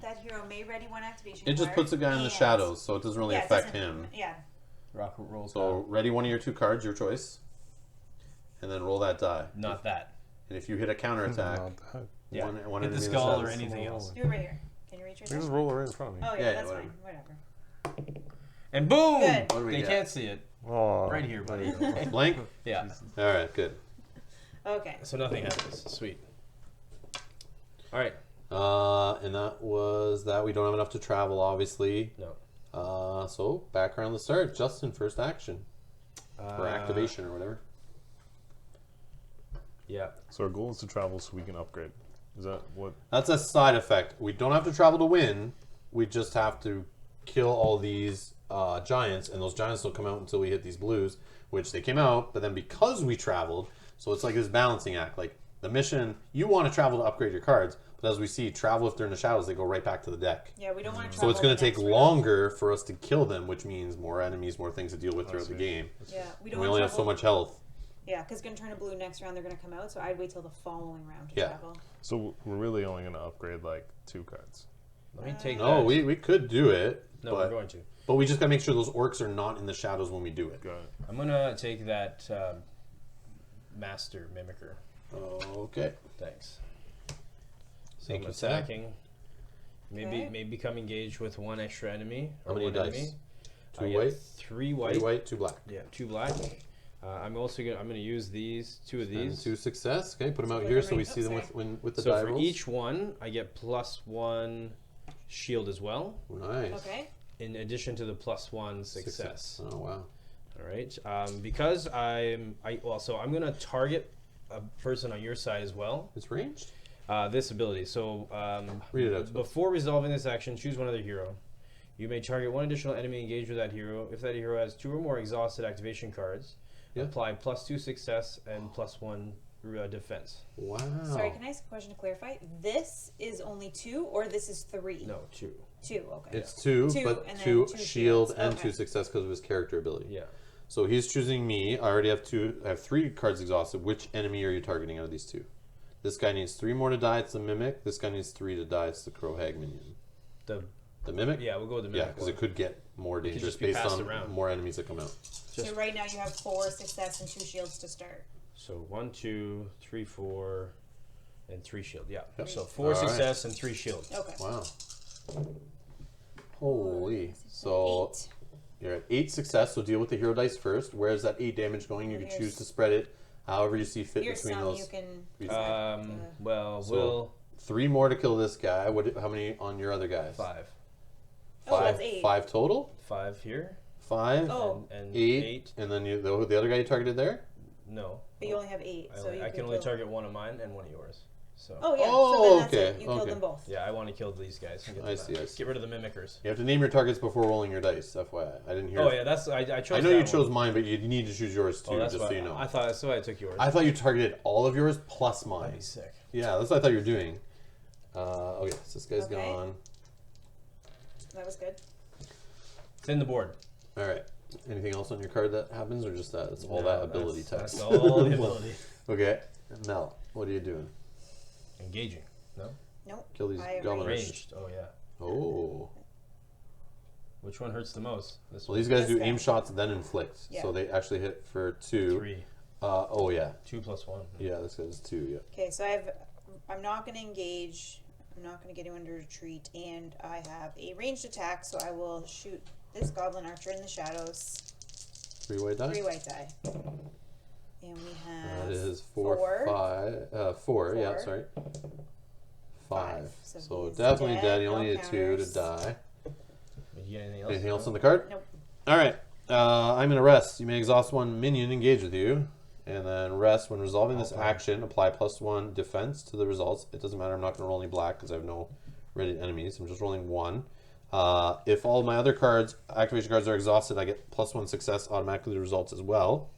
That hero may ready 1 activation It just card puts a guy in the and- shadows, so it doesn't really Yeah, it affect doesn't- him. Yeah. Rock rolls. So ready one of your 2 cards, your choice, and then roll that die. Not that. And if you hit a counterattack, Not that. Yeah. one Hit enemy the in the skull or shadows. anything else. Do it right here. Can you reach right You just there? roll it right in front of me. Oh, yeah, Yeah, that's whatever. fine. Whatever. And boom! Good. What do we They got? can't see it. Oh, Right here, buddy. Blank? Yeah. Alright, good. Okay. So nothing happens. Sweet. Alright. And that was that. We don't have enough to travel, obviously. No. So back around the start. Justin, first action. Or activation or whatever. Yeah. So our goal is to travel so we can upgrade. Is that what? That's a side effect. We don't have to travel to win. We just have to kill all these giants, and those giants don't come out until we hit these blues, which they came out, but then because we traveled, so it's like this balancing act. Like the mission, you want to travel to upgrade your cards, but as we see, travel if they're in the shadows, they go right back to the deck. Yeah, we don't want to So travel. it's going the to take next round. longer for us to kill them, which means more enemies, more things to deal with throughout the game. Yeah, we don't We want only to have so much health. Yeah, because it's going to turn a blue next round. They're going to come out, so I'd wait till the following round to Yeah. travel. So we're really only going to upgrade like 2 cards. Let me take No, that. we could do it, No, we're but, going to. but we just got to make sure those orcs are not in the shadows when we do it. Got it. I'm gonna take that master mimicker. Okay. Thanks. So Thank I'm you, sir. attacking. Maybe Okay. maybe become engaged with 1 extra enemy. How Or many 1 dice? enemy. 2 I get white, 3 white. 3 white, 2 black. Yeah, 2 black. I'm also gonna use these 2 of And these. 2 success. Okay, put them out Put here them so we right- see them oops, with the So die for rolls. each one, I get +1 shield as well, Nice. Okay. in addition to the +1 success. Oh wow. All right. Because so I'm gonna target a person on your side as well. It's ranged. This ability. So Read it out to us. before resolving this action, choose one other hero. You may target 1 additional enemy engaged with that hero. If that hero has 2 or more exhausted activation cards, Yeah. apply +2 success and +1 defense. Wow. Sorry, can I ask a question to clarify? This is only 2, or this is 3? No, 2. 2, okay. It's 2, 2 but and then 2 2 shield shields. and Okay. 2 success because of his character ability. Yeah. So he's choosing me. I already have 2. I have 3 cards exhausted. Which enemy are you targeting out of these 2? This guy needs 3 more to die. It's the mimic. This guy needs 3 to die. It's the crow hag minion. The mimic. Yeah, we'll go with the Yeah, mimic because one. it could get more could dangerous just be based passed on around. more enemies that come out. So right now you have 4 success and 2 shields to start. So 1, 2, 3, 4, and 3 shield. Yeah. Yep. So 4 All right. success and 3 shield. Okay. Wow. Holy. So 8. you're at 8 success, so deal with the hero dice first. Where's that 8 damage going? You can Here's- choose to spread it however you see fit Here's between some those. you can... Well, So- we'll 3 more to kill this guy. How many on your other guys? 5. Oh, that's 8. 5 total? 5 here. 5, Oh. And 8, 8. and then the other guy you targeted there? No. But you only have 8, so you I can only target 1 of mine and 1 of yours. So Oh yeah. Oh, so then that's okay, it. You killed okay. them both. yeah, I want to kill these guys. And get I them see, out. I see. Get rid of the mimickers. You have to name your targets before rolling your dice. FYI, I didn't hear. Oh yeah, that's I chose. I know you that chose one. mine, but you need to choose yours too, Oh, that's just why so you know. I thought that's why I took yours. I thought you targeted all of yours plus mine. That'd be sick. Yeah, that's what I thought you were doing. Okay, so this guy's Okay. gone. That was good. It's in the board. All right. Anything else on your card that happens, or just that? It's all No, that ability that's text. all the ability. Okay, Mel, what are you doing? Engaging. No. Nope. Kill these I goblins. Ranged. Oh yeah. Oh. Which one hurts the most? This Well, one. these guys This do guy. aim shots, then inflict. Yeah. So they actually hit for 2. 3. Oh, yeah. 2 plus 1. Yeah, this guy's 2, yeah. Okay, so I'm not going to engage. I'm not going to get you under retreat, and I have a ranged attack, so I will shoot this goblin archer in the shadows. 3 white die? 3 white die. And we have That is 4, 5. 4, yeah, Four. sorry. 5. So So he's definitely dead, dead. You no only need 2 to counters. die. Did you get anything else? Anything else on the card? Nope. All right. I'm going to rest. You may exhaust one minion engage with you. And then rest. When resolving this action, apply +1 defense to the results. It doesn't matter. I'm not going to roll any black because I have no ready enemies. I'm just rolling 1. If all my other cards, activation cards, are exhausted, I get +1 success automatically to the results as well.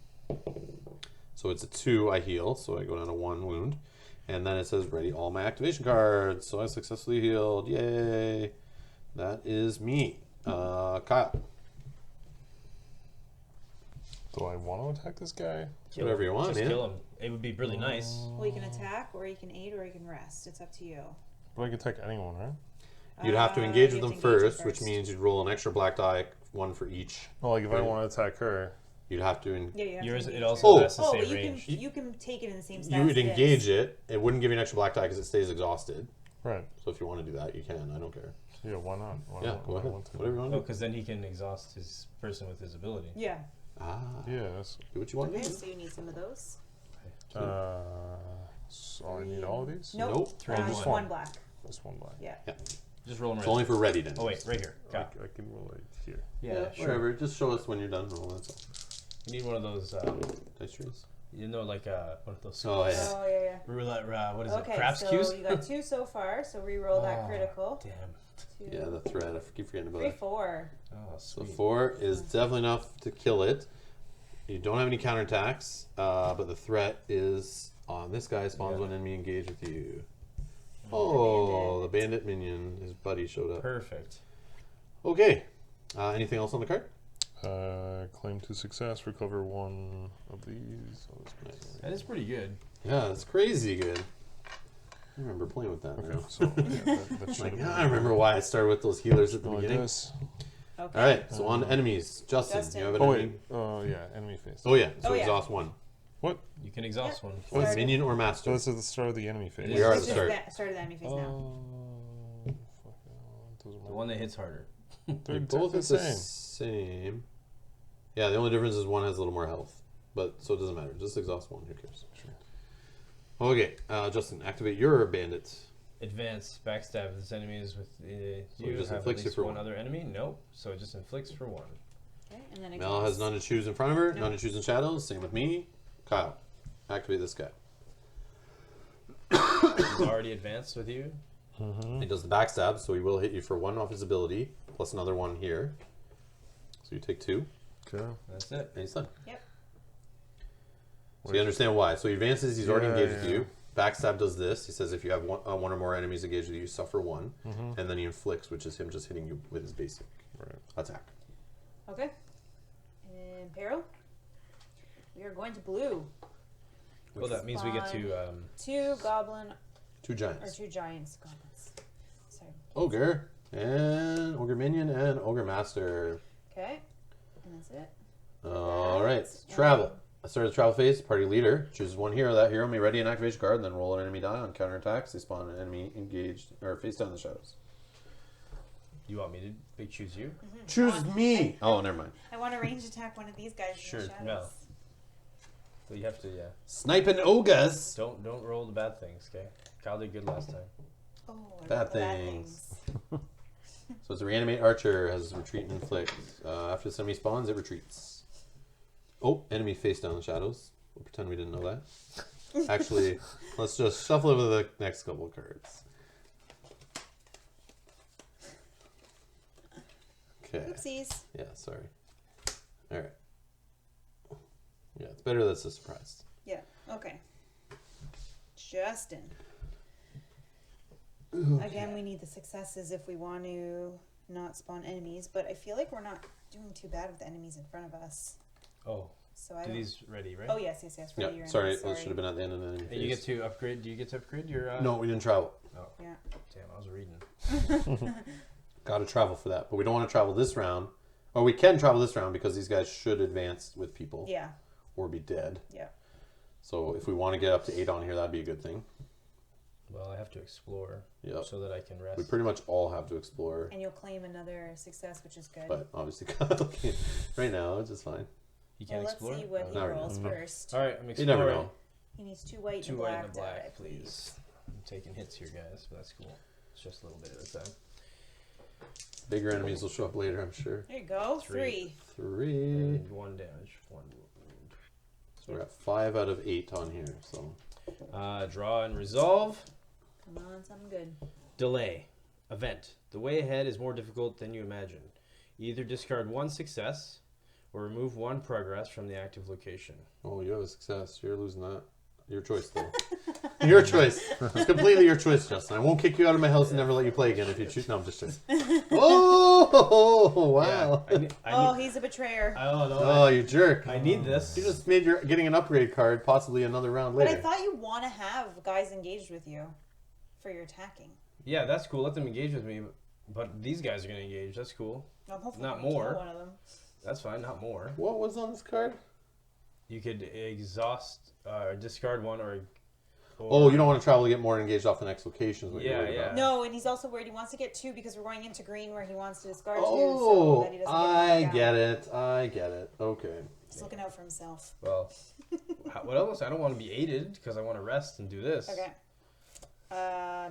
So it's a 2 I heal. So I go down to 1 wound. And then it says ready all my activation cards. So I successfully healed. Yay. That is me. Kyle. Do I want to attack this guy? Kill Whatever him. you want, Just man. kill him. It would be really nice. Well, you can attack, or you can aid, or you can rest. It's up to you. But I can attack anyone, right? You'd have to engage You with have them to engage first, which first. means you'd roll an extra black die, 1 for each. Well, like if I Right. want to attack her, You'd have to. Yeah, you have Yours. to It engage also Oh. has to Oh, say but you range. can take it in the same stats. You would as this. engage it. It wouldn't give you an extra black die because it stays exhausted. right? So if you want to do that, you can. I don't care. Yeah, why not? Why Yeah, not? go Why ahead. want to? Whatever you want Oh, to do. because then he can exhaust his person with his ability. Yeah. Ah, Yeah, that's. do what you want Okay, to do. so you need some of those. So I need all of these. Nope. Nope. Three and just one. one black. Just one black. Yeah. Just roll him It's right. only for ready then. Oh wait, right here. I, Got. I can roll it here. Yeah, sure. Whatever. Just show us when you're done rolling. That's all. You need one of those. Dice trees. You know, like one of those. Oh, yeah. Oh yeah, Roulette. What is Okay, it? Craps so cues. you got 2 so far. So re-roll that Oh, critical. Damn. 2, Yeah, the thread. I keep forgetting about 3, it. 4. Oh, So sweet. 4 is definitely enough to kill it. You don't have any counterattacks, but the threat is on this guy spawns Yeah. when enemy engage with you. Oh, the bandit minion. His buddy showed up. Perfect. Okay. Anything else on the card? Claim to success. Recover 1 of these. Oh, that's Nice. That is pretty good. Yeah, it's crazy good. I remember playing with that. Okay, Now. so yeah, that should Like, have yeah, been I remember why I started with those healers at the Go like beginning. this. Okay. All right, so on to enemies. Justin, Justin. you have an Oh enemy? wait. Yeah. Enemy face. Oh yeah, so Oh, yeah. exhaust 1. What? You can exhaust Yep. one. Oh, Started. minion or So master? this is the start of the enemy phase. We are at This the is start. the start of the enemy phase now. Fuck, doesn't The matter. one that hits harder. They They're both the at the same. same. Yeah, the only difference is one has a little more health. But so it doesn't matter. Just exhaust 1. Who cares? Sure. Okay, Justin, activate your bandit. Advance, backstab. This enemy is with it you. just Have at inflicts you least for one one. other enemy. Nope. So it just inflicts for 1. Okay, and then Mel has none to choose in front of her, No. none to choose in shadows. Same with me. Kyle, activate this guy. He's already advanced with you. He does the backstab, so he will hit you for 1 off his ability, plus another 1 here. So you take 2, Okay. That's it. and he's done. Yep. So you understand why. So he advances, he's already Yeah, engaged with yeah. you. Backstab does this. He says if you have one or more enemies engaged with you, you suffer 1. Mm-hmm. And then he inflicts, which is him just hitting you with his basic Right. attack. Okay. In peril, we are going to blue. Well, that means we get to. 2 goblin 2 or giants. 2 giants. Goblins. Sorry. Ogre, and Ogre Minion, and Ogre Master. Okay. And that's it. All right, And- travel. I started the travel phase. Party leader chooses 1 hero. That hero may ready an activation card, and then roll an enemy die on counterattacks. They spawn an enemy engaged or face down in the shadows. You want me to big choose you? Choose me. Oh, never mind. I want to range attack one of these guys Sure, in the shadows. no. So you have to, yeah. Sniping ogres. Don't roll the bad things, okay? Kyle did good last time. Oh, I Bad love the things. So it's a reanimate archer, has retreat and inflict. After this enemy spawns, it retreats. Oh, enemy face down in shadows. We'll pretend we didn't know that. Actually, let's just shuffle over the next couple of cards. Okay. Oopsies. Yeah, sorry. All right. Yeah, it's better that's a surprise. Yeah. Okay. Justin. Okay. Again, we need the successes if we want to not spawn enemies, but I feel like we're not doing too bad with the enemies in front of us. Oh, So I do don't... these ready, right? Oh, yes. Yeah, Ready your sorry, enemies, it should have been at the end of the enemy And you get phase. to upgrade. Do you get to upgrade your? No, we didn't travel. Oh, Yeah. damn! I was reading. Got to travel for that, but we don't want to travel this round. Or we can travel this round because these guys should advance with people Yeah. or be dead. Yeah. So if we want to get up to 8 on here, that'd be a good thing. Well, I have to explore Yep. so that I can rest. We pretty much all have to explore, And you'll claim another success, which is good. but obviously right now it's just fine. You well, can't let's explore. see what he Not really. rolls No. first. All right, I'm You exploring. never know. He needs 2 white Two and a white black, and a black, die, please. I'm taking hits here, guys, but that's cool. It's just a little bit at a time. Bigger enemies will show up later, I'm sure. There you go. 3. 3. And 1 damage, 1 wound. So we're at 5 out of 8 on here. So Draw and resolve. Come on, something good. Delay. Event. The way ahead is more difficult than you imagine. Either discard 1 success or remove 1 progress from the active location. oh, you have a success. You're losing that. Your choice, though. Your choice. It's completely your choice, Justin. I won't kick you out of my house and never let you play again if you choose. No, I'm just kidding. Oh, wow. Yeah, I Oh, need, he's a betrayer. oh, no. Oh, you jerk. I need this. You just made your getting an upgrade card possibly another round But later. I thought you want to have guys engaged with you for your attacking. Yeah, that's cool. Let them engage with me. But these guys are going to engage. That's cool. I'm hopefully Not gonna kill more. one of them. That's fine. Not more. What was on this card? You could exhaust, discard 1 or Oh, you don't want to travel to get more engaged off the next location is what you're Yeah, worried yeah. about. No, and he's also worried he wants to get 2 because we're going into green where he wants to discard 2. So Oh, that he doesn't I get get it. I get it. Okay. He's looking out for himself. Well, what else? I don't want to be aided because I want to rest and do this. Okay.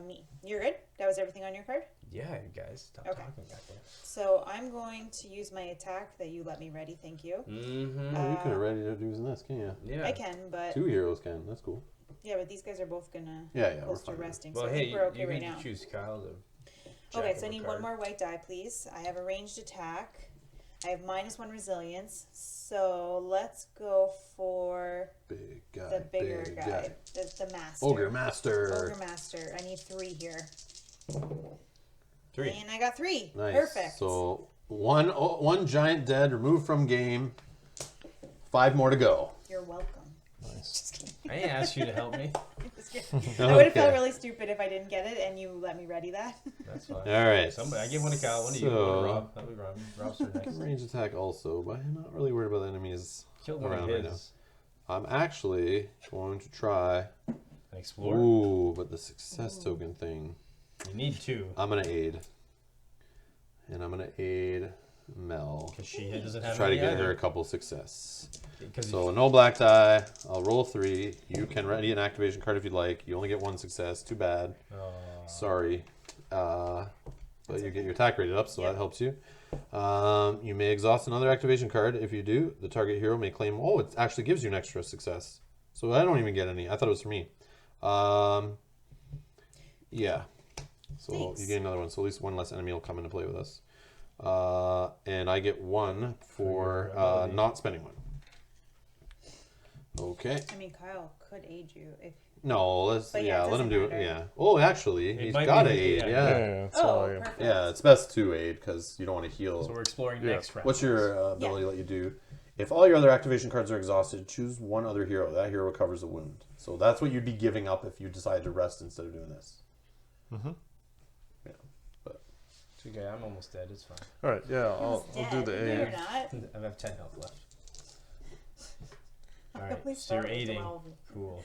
Me. You're good? That was everything on your card? Yeah, you guys. Stop Okay. talking back there. So I'm going to use my attack that you let me ready. Thank you. Mm-hmm. Oh, you could have ready to do this, can you? Yeah. I can, but 2 heroes can. That's cool. yeah, but these guys are both gonna Yeah, we're close to fine. resting. Well, So I hey, think we're okay you right can now. choose Kyle to. Okay, jack so I up a need card. one more white die, please. I have a ranged attack. I have -1 resilience. So let's go for Big guy. the bigger big guy, the master. Ogre Master. Ogre master. I need 3 here. 3. And I got 3. Nice. Perfect. So one giant dead removed from game. 5 more to go. You're welcome. Nice. Just kidding. I didn't ask you to help me. Just kidding. I would have felt Okay. really stupid if I didn't get it and you let me ready that. That's fine. All right. Somebody, I give one to Kyle, one to you, one to Rob. That'll be Rob. Rob's turn next. Range attack also, but I'm not really worried about the enemies Killed one of around right now. his. I'm actually going to try. An explorer. Ooh, but the success token thing. You need 2 I'm gonna aid. And I'm gonna aid Mel. because she doesn't have Try to any get her either. a couple success. 'Cause So no black die. I'll roll 3. You can ready an activation card if you'd like. You only get 1 success. Too bad. Sorry. But you get your attack rated up, so Yep. that helps you. You may exhaust another activation card. If you do, the target hero may claim. Oh, it actually gives you an extra success. So I don't even get any. I thought it was for me. Yeah. So Thanks. you get another one. So at least 1 less enemy will come into play with us. And I get 1 for your ability. not spending 1. Okay. I mean, Kyle could aid you if. No, let's But yeah, it let him doesn't do it. matter. Yeah. Oh, actually, It he's might got be to the- aid. yeah. Yeah. That's Oh, all I perfect. Yeah, it's best to aid because you don't want to heal. So we're exploring Yeah. next round. What's your ability let you do? If all your other activation cards are exhausted, choose 1 other hero. That hero recovers a wound. So that's what you'd be giving up if you decide to rest instead of doing this. Mm-hmm. Yeah, but It's okay, I'm almost dead. It's fine. All right. Yeah, I'll do the No, aid. you're not. I have 10 health left. All We right, so you're started with aiding. 12. Cool.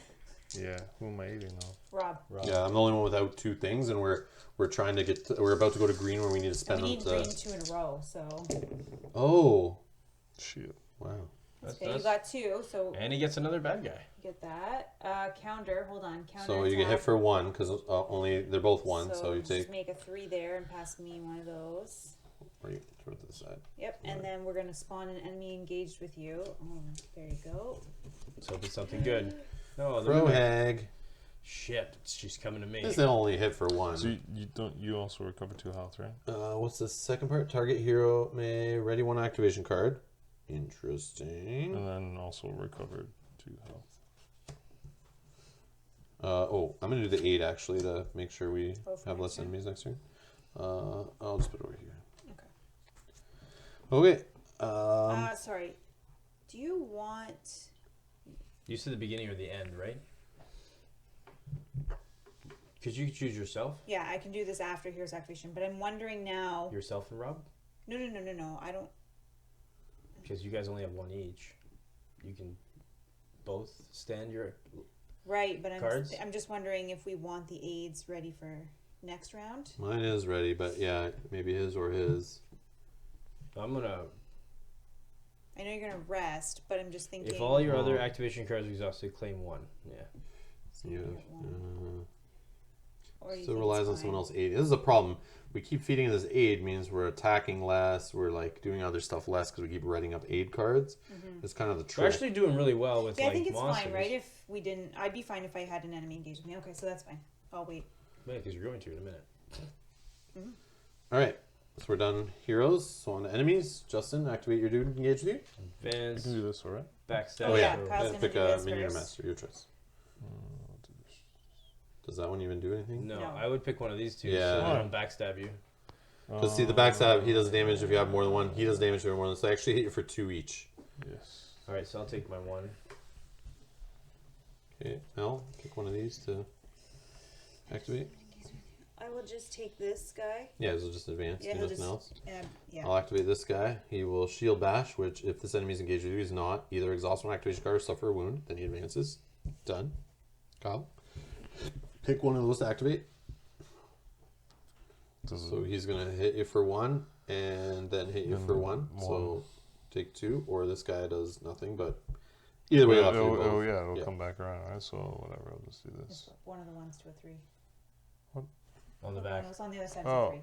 Yeah. Who am I aiding now? Rob. Rob. yeah, I'm the only one without 2 things, and we're trying to get. We're about to go to green where we need to And spend we need them. green 2 in a row, so. Oh, Shit. wow. That's, Okay, you got 2, so and he gets another bad guy. get that. Counter, hold on. Counter. So you get hit attack. for 1 because only they're both 1. So you just take. make a 3 there and pass me one of those. Or you throw it to the side. Yep, and then we're gonna spawn an enemy engaged with you. Oh, there you go. So if it's something good. No, the Pro mimic. hag. Shit, she's coming to me. This will only hit for 1. So you also recover 2 health, right? What's the second part? Target hero may ready 1 activation card. Interesting. And then also recovered 2 health. I'm going to do the 8 actually to make sure we Oh, for have next less turn? enemies next turn. I'll just put it over here. Okay. Okay. Sorry. Do you want... You said the beginning or the end, right? Could you choose yourself? Yeah, I can do this after hero's activation, but I'm wondering now... Yourself and Rob? No. I don't... Because you guys only have 1 each. You can both stand your... Right, but Cards? I'm just wondering if we want the aids ready for next round. Mine is ready, but yeah, maybe his or his. I'm going to... I know you're going to rest, but I'm just thinking... If all your other Well- activation cards are exhausted, claim 1. Yeah. So Yeah. you get one. Or do you Still think relies it's on someone fine? else aid. This is a problem. We keep feeding this aid means we're attacking less. We're like doing other stuff less because we keep writing up aid cards. It's kind of the We're trick. actually doing really well with Yeah, I like think it's monsters. fine, right? If we didn't... I'd be fine if I had an enemy engage with me. Okay, so that's fine. I'll wait. Yeah, because you're going to in a minute. All right, so we're done heroes. So on to enemies. Justin, activate your dude. Engage with you. I Advance, can do this, alright? backstab. Oh, yeah, or- Kyle's And gonna pick do a this minion or first. master. Your choice. Does that one even do anything? No, No. I would pick one of these two Yeah. so they don't backstab you. Because see, the backstab, he does damage if you have more than 1. He does damage if you have more than 1. So I actually hit you for 2 each. Yes. Alright, so I'll take my 1. Okay, Mel, pick one of these to activate. I will just take this guy. Yeah, this will just advance. Yeah, do he'll nothing else. Yeah. I'll activate this guy. He will shield bash, which if this enemy is engaged with you, he's not either exhaust 1 activation card or suffer a wound. Then he advances. Done. Kyle, pick one of those to activate. So he's gonna hit you for 1, and then hit you And for 1. one. So take 2, or this guy does nothing. But either way, you'll have to do both. yeah, it'll Yeah. come back around, right? So whatever, I'll just do this. Just one of the ones to a 3. On the back. No, it's on the other side Oh. of 3.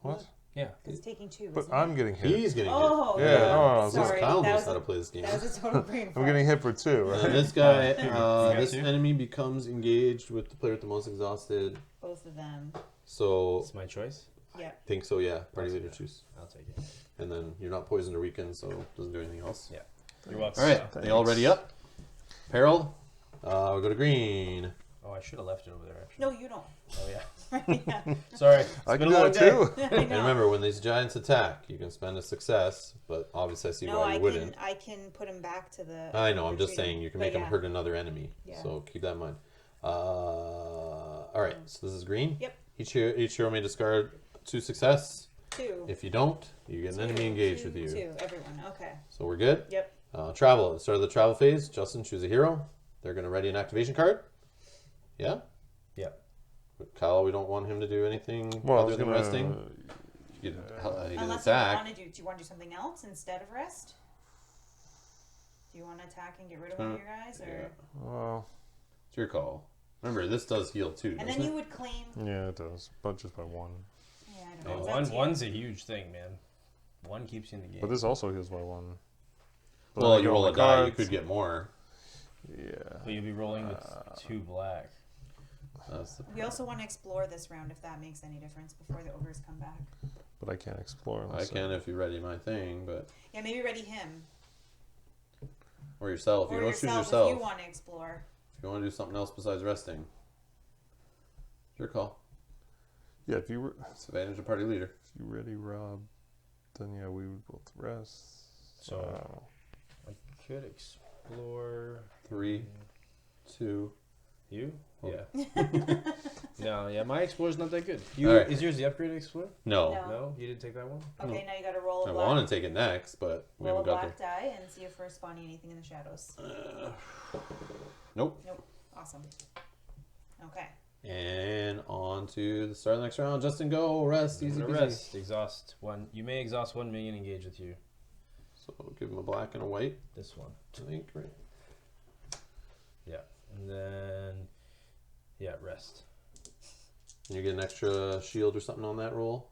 What? Yeah. It's taking 2. But isn't I'm it? getting hit. He's getting Oh, hit. Yeah, no, sorry. Kyle that knows was how to a, play this game. that was a total brain I'm fart. getting hit for 2, And right? this guy, got this two? enemy becomes engaged with the player with the most exhausted. Both of them. So It's my choice. Yeah. think so, yeah. Party leader choose. I'll take it. And then you're not poisoned or weakened, so it doesn't do anything else. Yeah. You're welcome. All right, they all ready up? Peril. We'll go to green. Oh, I should have left it over there actually. No, you don't. Oh yeah. Yeah. Sorry. I It's can been do a long that day. too. I And know. remember, when these giants attack, you can spend a success, but obviously I see No, why you wouldn't. I can put him back to the... I know, I'm just retreating. saying you can But make him yeah. hurt another enemy. Yeah. So keep that in mind. All right, so this is green. Yep. Each hero may discard 2 success. 2. If you don't, you get an enemy engaged with you. 2. Everyone. Okay. So we're good. Yep. Travel. At the start of the travel phase, Justin, choose a hero. They're going to ready an activation card. Yeah? Yeah. But Kyle, we don't want him to do anything Well, I other was than gonna, resting. You can, he can Unless you attack. want to do... Do you want to do something else instead of rest? Do you want to attack and get rid of one of your guys? Or... Yeah. Well, It's your call. Remember, this does heal too, And doesn't then it? you would claim... yeah, it does, but just by 1. Yeah, I don't No, know. It's up to you. one's a huge thing, man. 1 keeps you in the game. But this also heals by 1. But Well, I you get roll all a my die, you cards. could get more. Yeah. But you'll be rolling with 2 black. That's the We also want to explore this round if that makes any difference before the ogres come back. But I can't explore I unless can if you ready my thing, but Yeah, maybe ready him. or yourself. Or You don't choose yourself yourself. if you want to explore. If you want to do something else besides resting, it's your call. Yeah, if you It's advantage of party leader. ready, Rob, then yeah, we would both rest. So I could explore 3, 2. you. Oh. Yeah. No, yeah, my explorer's not that good. You Alright. is yours the upgraded explorer? No, No. No, you didn't take that one. Okay, now you got to roll a I black, want to take it next, but we roll a haven't got black die and see if we're spawning anything in the shadows. there. Nope. Nope. Awesome. Okay. And on to the start of the next round. Justin, go rest. Easy Gonna peasy. rest. Exhaust 1. You may exhaust 1 minion engage with you. So give him a black and a white. This one. I think right. Yeah, and then yeah, rest. And you get an extra shield or something on that roll.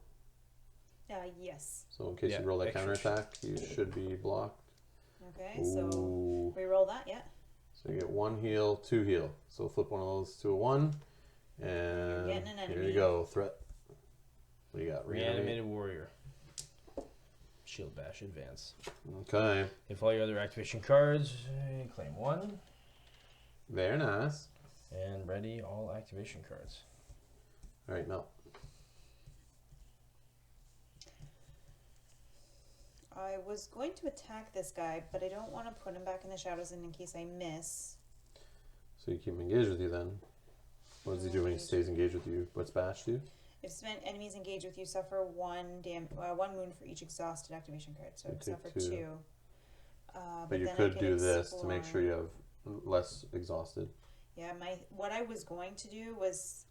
Yes. So in case Yeah, you roll that extra counterattack, you should be blocked. Okay, so Ooh. we roll that, yeah. So So you get 1 heal, 2 heal. So flip one of those to a 1. And getting an here enemy. you go. Threat. What do you got? Reanimated warrior. Shield bash, advance. Okay. If all your other activation cards, claim 1. Very nice. And ready all activation cards. Alright, no. I was going to attack this guy, but I don't want to put him back in the shadows in case I miss. So you keep him engaged with you then. What does he do when he stays engaged with you? What's bash do? If spent enemies engage with you, suffer one wound for each exhausted activation card. So You I'd take suffer 2. 2. But you then I could can do this to make sure explore. you have less exhausted. Yeah, what I was going to do was,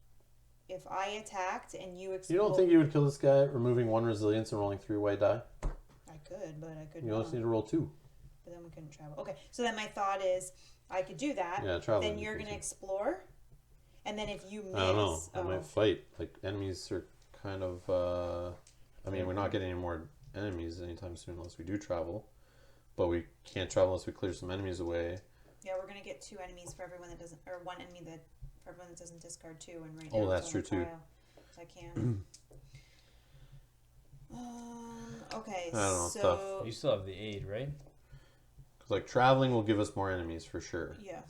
if I attacked and you You explode, don't think you would kill this guy removing 1 resilience and rolling 3 white die? I could, but I could You not. only need to roll 2. But then we couldn't travel. Okay, so then my thought is, I could do that. Yeah, travel. Then you're gonna explore, and then if you miss, I don't know. I might fight. Like, enemies are kind of. I mean, we're not getting any more enemies anytime soon unless we do travel. But we can't travel unless we clear some enemies away. yeah, we're gonna get 2 enemies for everyone that doesn't, or 1 enemy that for everyone that doesn't discard 2, and right now Oh, it's that's on the true, too. pile, so I can. Okay, I don't know, it's so You still have the aid, right? Because, like, traveling will give us more enemies for sure. yeah.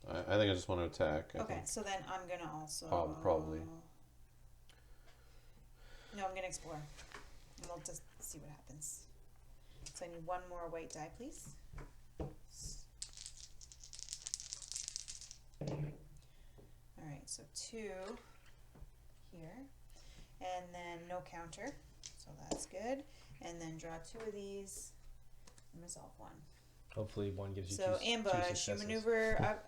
I think I just want to attack. I Okay, think. so then I'm gonna also Probably. No, I'm gonna explore, and we'll just see what happens. So I need 1 more white die, please. All right, so 2 here, and then no counter, so that's good. And then draw 2 of these and resolve 1. Hopefully one gives you So two ambush, you successes. maneuver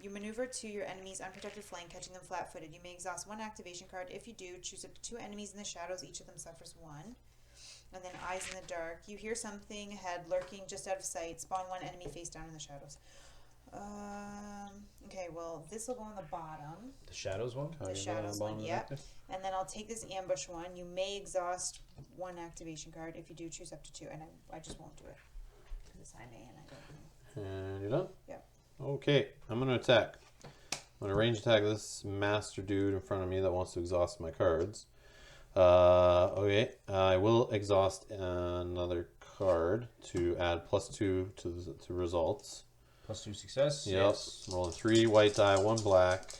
you maneuver to your enemy's unprotected flank, catching them flat-footed. You may exhaust 1 activation card. If you do, choose up to 2 enemies in the shadows. Each of them suffers 1. And then eyes in the dark. You hear something ahead, lurking just out of sight. Spawn 1 enemy face down in the shadows. Okay, well, this will go on the bottom. The shadows one? The shadows one, yep. And then I'll take this ambush one. You may exhaust 1 activation card. If you do, choose up to 2. And I just won't do it. Because I may and I don't know. And you're done? Yep. Okay, I'm going to attack. I'm going to range attack this master dude in front of me that wants to exhaust my cards. Okay, I will exhaust another card to add +2 to results. +2 success. Yep. Yes. I'm rolling 3 white die, 1 black.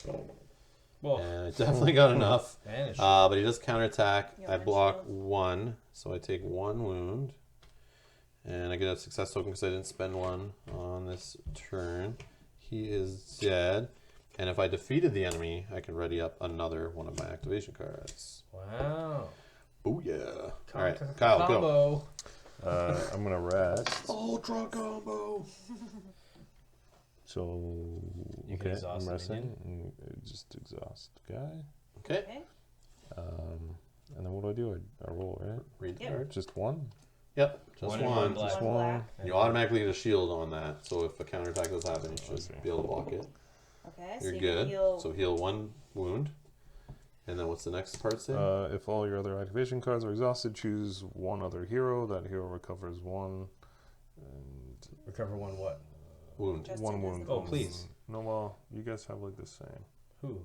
Well, And I definitely got enough. managed. But he does counterattack. Yeah, I and block shield. 1, so I take 1 wound. And I get a success token because I didn't spend 1 on this turn. He is dead. And if I defeated the enemy, I can ready up another one of my activation cards. Wow. Booyah. Alright, Kyle, go. Combo. I'm gonna rest. Ultra combo. So You can okay, exhaust I'm a resting. Just exhaust guy. Okay. Okay. And then what do I do? I roll, right? Read the Yep. card. Just one. Yep, just One and one. one black. Just One one. black. You automatically get a shield on that, so if a counterattack does happen, you I see. should be able to block it. Okay, so You're you good. heal. So heal 1 wound. And then what's the next part say? If all your other activation cards are exhausted, choose one other hero. That hero recovers 1. And Recover 1 what? Wound. Just 1 invisible. wound. Oh, one please. wound. No, well, you guys have like the same. Who?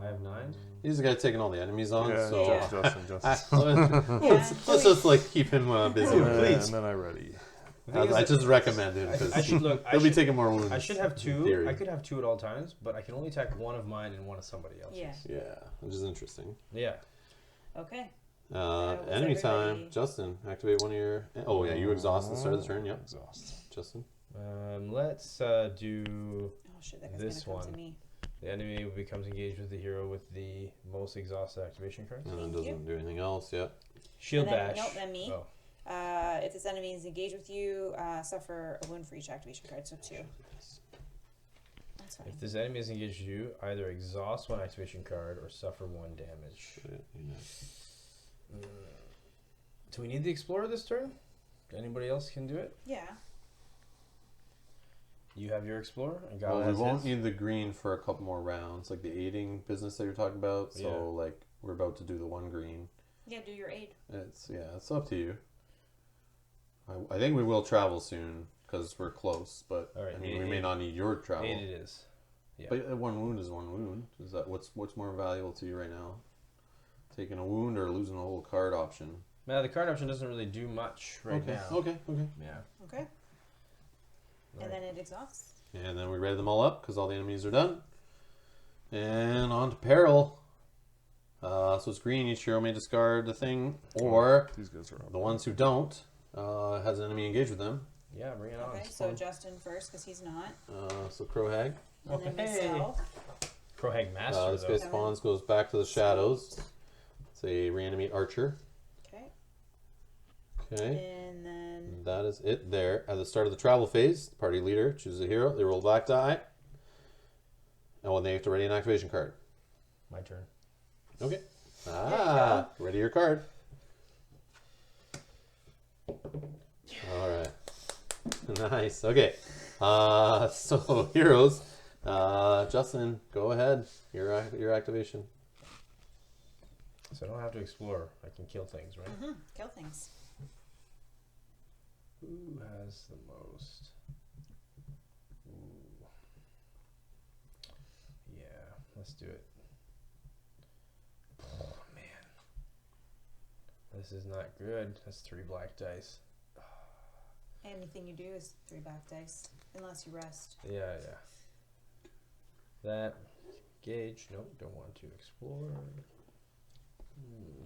I have 9. He's the guy taking all the enemies on, Yeah, so Yeah. Justin. let's just like keep him busy. Oh, with it. please. And then I ready. I just recommend it because I should look. he'll be taking more wounds. I should have in 2. theory. I could have 2 at all times, but I can only attack 1 of mine and 1 of somebody else's. Yeah. Yeah, which is interesting. Yeah. Okay. Enemy everybody- time. Justin, activate one of your. Oh yeah, you exhaust at the start of the turn. Yep. Exhaust. Justin. Let's do Oh shit, that guy's This gonna come one. to me. the enemy becomes engaged with the hero with the most exhausted activation cards. And then Thank you. doesn't do anything else. Yep. Shield And then- bash. nope, then me. Oh. If this enemy is engaged with you, suffer a wound for each activation card, so 2. That's fine. If this enemy is engaged with you, either exhaust 1 activation card or suffer 1 damage. Shit, yeah. Do we need the explorer this turn? Anybody else can do it? Yeah. You have your explorer, and Well, Gala we has won't his. need the green for a couple more rounds, like the aiding business that you're talking about. So Yeah. like we're about to do the 1 green. Yeah, do your aid. It's up to you. I think we will travel soon because we're close. But All right, I mean, we may not need your travel. 8 it is. Yeah. But one wound is one wound. Is that what's more valuable to you right now? Taking a wound or losing a whole card option? Now, the card option doesn't really do much right okay. now. Okay. Yeah. Okay. Right. And then it exhausts. And then we ready them all up because all the enemies are done. And on to peril. So it's green. Each hero may discard the thing, or These guys are up. the ones who don't has an enemy engaged with them. Yeah, bring it on. Okay, so Justin first because he's not. So Crowhag. And then Hey. myself. Crowhag Master, This though. guy spawns, goes back to the shadows. It's a reanimate archer. Okay. Okay. And then That is it there. At the start of the travel phase, the party leader chooses a hero. They roll a black die. And when they have to ready an activation card. My turn. Okay. you Ready your card. All right. Nice. Okay. So heroes. Justin, go ahead. Your activation. So I don't have to explore. I can kill things, right? kill things. Who has the most? Ooh. Yeah, let's do it. Oh, man. This is not good. That's 3 black dice. Anything you do is 3 black dice, unless you rest. Yeah. That. Gauge. Nope, don't want to explore.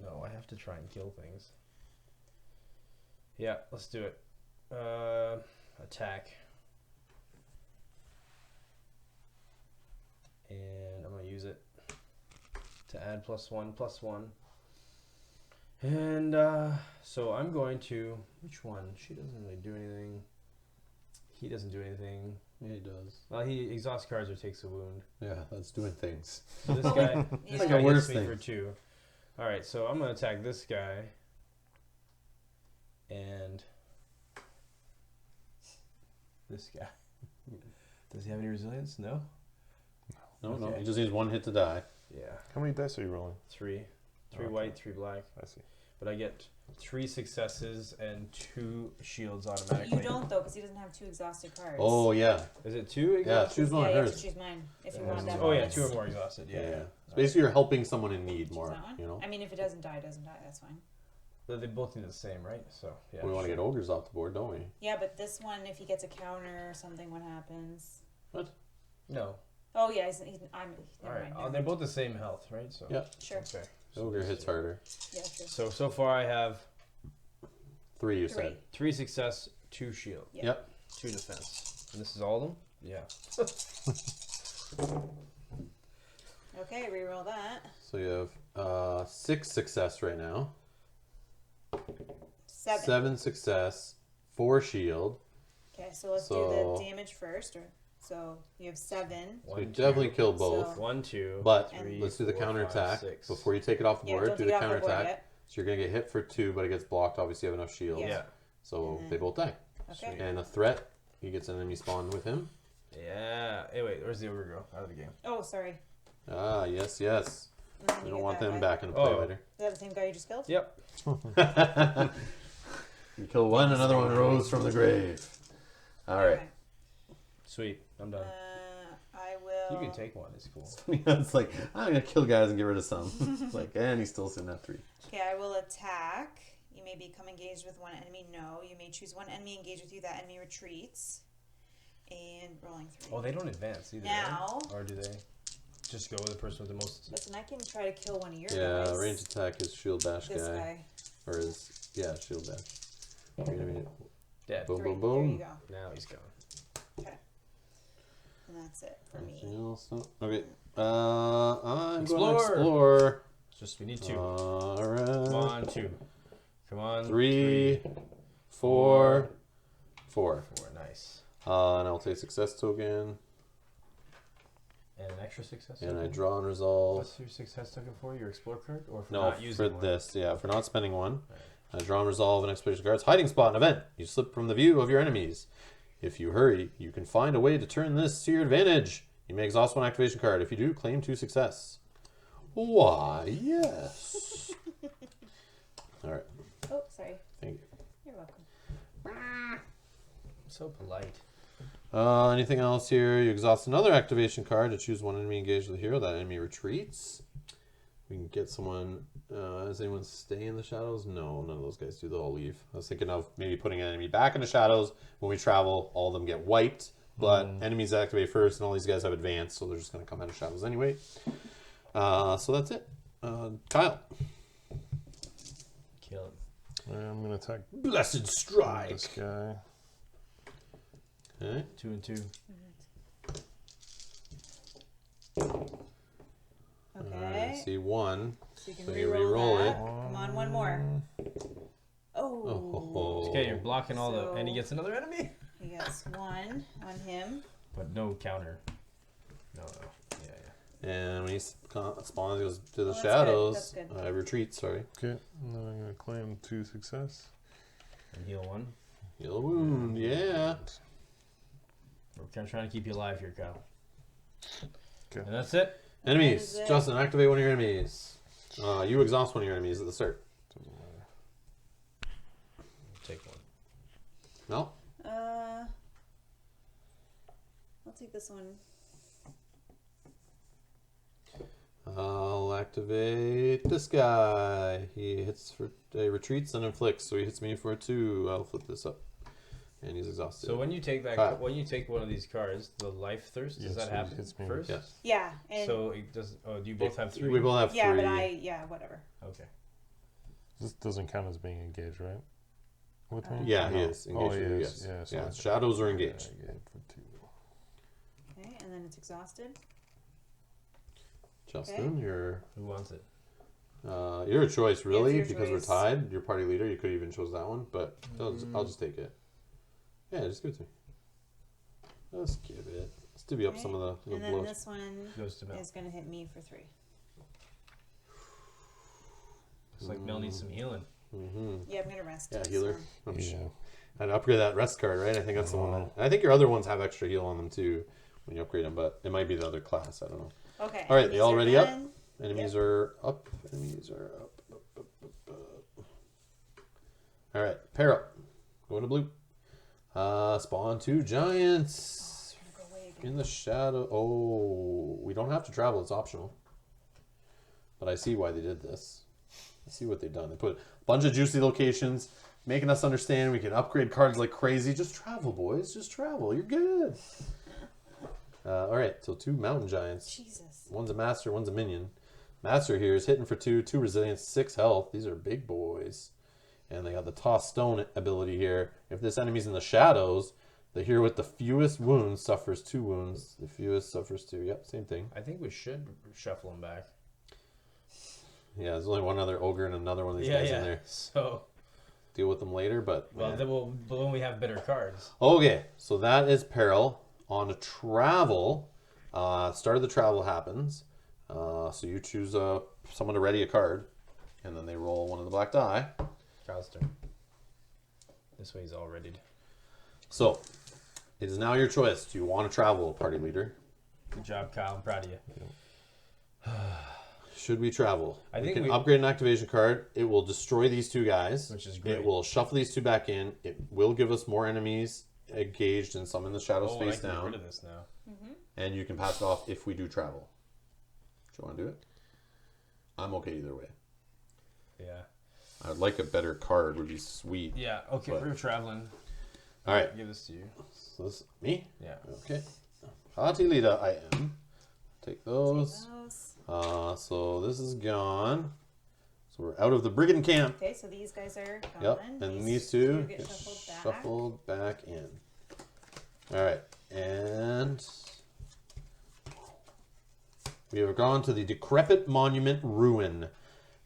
No, I have to try and kill things. Yeah, let's do it. Attack. And I'm going to use it to add +1/+1. And so I'm going to... Which one? She doesn't really do anything. He doesn't do anything. Yeah, he does. Well, he exhausts cards or takes a wound. Yeah, that's doing things. So this guy, Yeah. this Like guy the worst hits me for thing. 2. All right, so I'm gonna attack this guy, and this guy. Does he have any resilience? No. No, Okay. he just needs 1 hit to die. Yeah, How many dice are you rolling? 3 Okay. white, 3 black. I see. But I get 3 successes and 2 shields automatically. You don't though, because he doesn't have 2 exhausted cards. Oh, yeah. Is it 2? Yeah, exhausted? choose one yeah, of you have to hers. choose mine if you Yeah. want that. Oh yeah, bonus. 2 or more exhausted. Yeah. So basically, you're helping someone in need Choose more. that one? You know, I mean, if it doesn't die, it doesn't die. That's fine. But they both need the same, right? So yeah. we want to get ogres off the board, don't we? Yeah, but this one, if he gets a counter or something, what happens? No. Oh yeah, never All right. mind. Oh, never they're mind. both the same health, right? So. Yeah. Sure. Okay. Ogre this hits is- harder. Yeah, true. So far I have 3, you 3. said. 3 success, 2 shield, Yeah. Yep. 2 defense. And this is all of them? Yeah. Okay, reroll that. So you have 6 success right now. 7. 7 success, 4 shield. Okay, so let's do So- the damage first. So you have 7. So you definitely kill So- both. 1, 2. But three, let's do the 4, counter 5, attack 6. before you take it off the Yeah, board. don't Do take the it off the counter board attack. yet. So you're gonna get hit for 2, but it gets blocked. Obviously, you have enough shields. Yeah. Yeah. So And they both die. Okay. And a threat, he gets an enemy spawn with him. Yeah. Hey, wait. Where's the ogre go? Out of the game. Oh, sorry. Ah, yes. And then We you don't get want that them guy. back in play Oh. later. Is that the same guy you just killed? Yep. You kill one, another one rose from the grave. All right. Okay. Sweet. I'm done. I will. You can take one. It's cool. It's like, I'm going to kill guys and get rid of some. It's like, and he's still sitting at 3. Okay, I will attack. You may become engaged with one enemy. No. You may choose one enemy engaged with you. That enemy retreats. And rolling 3. Oh, they don't advance either. Now- right? Or do they just go with the person with the most? Listen, I can try to kill one of your Yeah, guys. range attack is shield bash This guy. guy. Or is, yeah, shield bash. Wait a minute. Dead. Boom, 3. boom, There you boom. go. Now he's gone. Okay. And that's it for Anything me. else? No? Okay. I'm going to Explore. explore. Just we need 2. All right. Come on, 2. Come on. 3, 4, 4. 4. Nice. And I'll take success token, And an extra success. and I token? draw and resolve. What's your success token for? Your explore card, or for No, not using for one? this, yeah, for not spending one. I draw and resolve an expedition card's hiding spot in event. You slip from the view of your enemies. If you hurry, you can find a way to turn this to your advantage. You may exhaust one activation card. If you do, claim 2 success. Why, yes. All right, Oh, sorry. thank you. You're welcome. So polite. Anything else here? You exhaust another activation card to choose one enemy engaged with the hero. That enemy retreats. We can get someone. Does anyone stay in the shadows? No, none of those guys do. They'll all leave. I was thinking of maybe putting an enemy back in the shadows. When we travel, all of them get wiped. But enemies activate first, and all these guys have advanced, so they're just going to come out of shadows anyway. So that's it. Kyle. Kill him. I'm going to attack Blessed Strike. this guy. Okay. 2 and 2. Okay. See one. So you can So you re-roll re-roll that. it. Come on, one more. Oh. Okay, you're blocking all So- the... And he gets another enemy? He gets one on him. But no counter. No. Yeah. And when he spawns, he goes to the Oh, that's shadows. good, that's Retreat, sorry. Okay, and then I'm going to claim 2 success. And heal 1. Heal a wound, yeah. We're kind of trying to keep you alive here, Kyle. Okay. And that's it. Enemies. That is it. Justin, activate one of your enemies. You exhaust one of your enemies at the start. Doesn't matter. Take one. No? I'll take this one. I'll activate this guy. He hits for retreats and inflicts, so he hits me for 2. I'll flip this up, and he's exhausted. So when you take that, when you take one of these cards, the life thirst, does Yes, that so it happen hits me. first? Yes. Yeah. And So it does. Oh, do you both have 3? We both have 3. yeah, but whatever. Okay. This doesn't count as being engaged, right? With me? Yeah, he No. is engaged. Oh, he with you, is. yes. Yeah, so Yeah, that's- shadows are engaged. Yeah, I get for 2. Okay, and then it's exhausted. Justin, Who wants it? your choice, really, your because choice. we're tied. You're party leader. You could even chose that one, but I'll just take it. Yeah, just give it to me. Let's give it. Let's divvy up Okay, some of the And then blows. this one Goes to Mel. is going to hit me for 3. Looks like Mel needs some healing. Yeah, I'm going to rest. Yeah, it, healer. so- I'm sure. Yeah. I'd upgrade that rest card, right? I think that's the one. And I think your other ones have extra heal on them too when you upgrade them, but it might be the other class. I don't know. Okay. All right, they enemies all are ready up? done. Enemies are up. Enemies are up. All right, pair up. Going to blue. Spawn 2 giants I'm gonna go away again. in the shadow. Oh, we don't have to travel. It's optional. But I see why they did this. I see what they've done. They put a bunch of juicy locations, making us understand we can upgrade cards like crazy. Just travel, boys. Just travel. You're good. All right, so 2 mountain giants. Jesus. One's a master, one's a minion. Master here is hitting for 2 resilience, 6 health. These are big boys. And they got the toss stone ability here. If this enemy's in the shadows, the hero with the fewest wounds suffers 2 wounds. The fewest suffers 2. Yep, same thing. I think we should shuffle them back. Yeah, there's only one other ogre and another one of these guys in there. So, Deal with them later, but... well, yeah. then but when we have better cards. Okay, so that is peril. On to travel. Start of the travel happens. So you choose someone to ready a card, and then they roll one of the black die. Kyle's turn. This way he's all readied. So it is now your choice. Do you want to travel, party leader? Good job, Kyle. I'm proud of you. Should we travel? I we think can we- upgrade an activation card. It will destroy these 2 guys. Which is great. It will shuffle these 2 back in. It will give us more enemies engaged and some in the shadows Oh, I face can get down. rid of this now. And you can pass it off if we do travel. Do you want to do it? I'm okay either way. Yeah. I'd like a better card. Would be sweet. Yeah. Okay, But- we're traveling. All right. Give this to you. So this me. Yeah. Okay. Party leader, I am. Take those. Those. So this is gone. So we're out of the Brigand Camp. Okay, so these guys are gone. Yep. And these 2 get get shuffled back. shuffled back in. All right. And we have gone to the Decrepit Monument Ruin.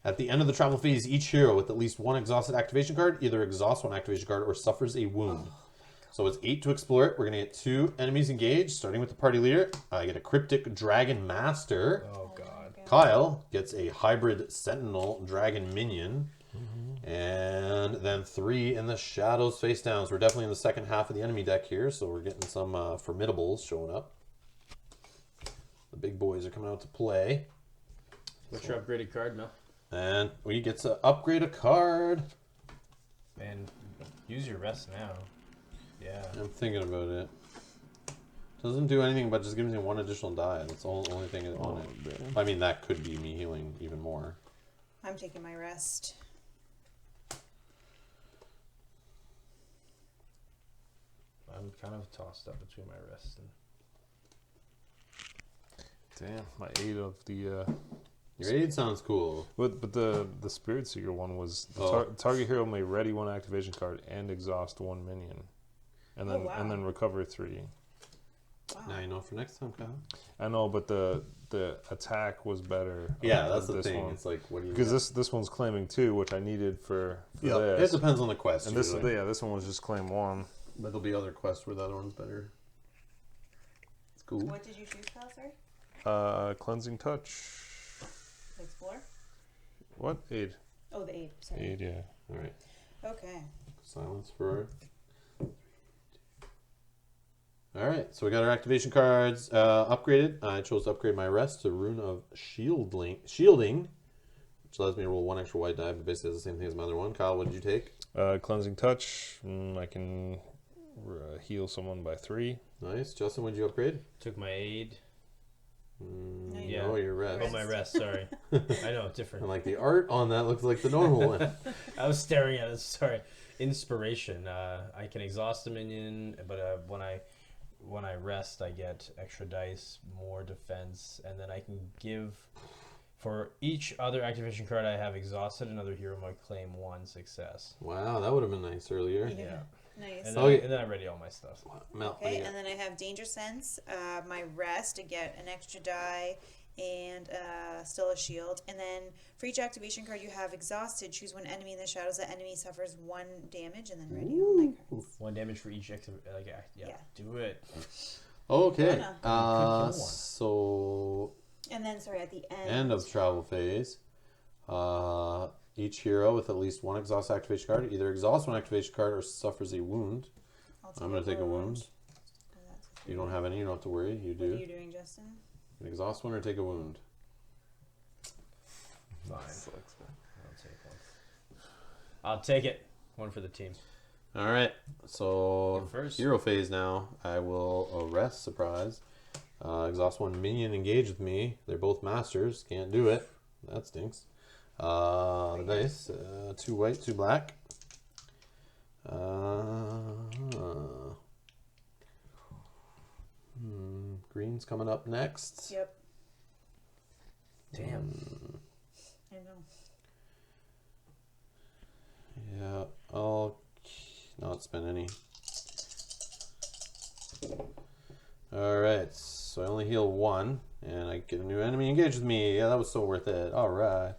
At the end of the travel phase, each hero with at least 1 exhausted activation card either exhausts 1 activation card or suffers a wound. So it's 8 to explore it. We're going to get 2 enemies engaged, starting with the party leader. I get a Cryptic Dragon Master. Oh, God. Kyle gets a Hybrid Sentinel Dragon Minion. And then 3 in the shadows face down. So we're definitely in the second half of the enemy deck here. So we're getting some formidables showing up. The big boys are coming out to play. What's your upgraded card, Mel? And we get to upgrade a card. And Use your rest now. Yeah. I'm thinking about it. Doesn't do anything but just gives me 1 additional die. That's the only thing on it. I mean, that could be me healing even more. I'm taking my rest. I'm kind of tossed up between my rest and. Damn, my 8 of the. Your aid sounds cool. But the Spirit Seeker one was target hero may ready 1 activation card and exhaust 1 minion, and then and then recover 3. Wow. Now you know for next time, Kyle. I know, but the attack was better. Yeah, that's the this thing. one. It's like, what do you? Because this one's claiming 2, which I needed for Yeah, this. it depends on the quest. And this usually. this one was just claim 1. But there'll be other quests where the other one's better. It's cool. What did you choose, Kyle? Sorry? Cleansing touch. Explore? What? Aid. Oh, the 8. Sorry. 8, yeah. All right. Okay. Silence for. All right, so we got our activation cards upgraded. I chose to upgrade my rest to Rune of Shielding, which allows me to roll 1 extra white die, but basically does the same thing as my other one. Kyle, what did you take? Cleansing touch. I can heal someone by 3. Nice. Justin, what did you upgrade? Took my aid. Yeah. No, your rest. Oh, my rest, sorry. I know, different. And like the art on that looks like the normal one. I was staring at it, sorry. Inspiration. I can exhaust a minion, but when I rest, I get extra dice, more defense, and then I can give, for each other activation card I have exhausted, another hero might claim 1 success. Wow, that would have been nice earlier. Yeah. Nice. And then, Okay. and then I ready all my stuff. Mel, what do Okay, you got? and then I have Danger Sense, my rest to get an extra die, and still a shield. And then for each activation card you have exhausted, choose 1 enemy in the shadows. That enemy suffers 1 damage, and then ready all my cards. 1 damage for each yeah, do it. Okay. Anna. Kill one. So And then, sorry, at the end. end of travel phase. Each hero with at least 1 exhaust activation card either exhausts 1 activation card or suffers a wound. I'm going to take a wound. You don't have any, you don't have to worry. You do. What are you doing, Justin? You can exhaust 1 or take a wound. Fine. I'll take it. 1 for the team. All right. So You're first. hero phase now. I will arrest. Surprise. Exhaust 1 minion. Engage with me. They're both masters. Can't do it. That stinks. The dice. 2 white, 2 black. Green's coming up next. Yep. Damn. I know. Yeah, I'll not spend any. Alright, so I only heal 1, and I get a new enemy engaged with me. Yeah, that was so worth it. Alright.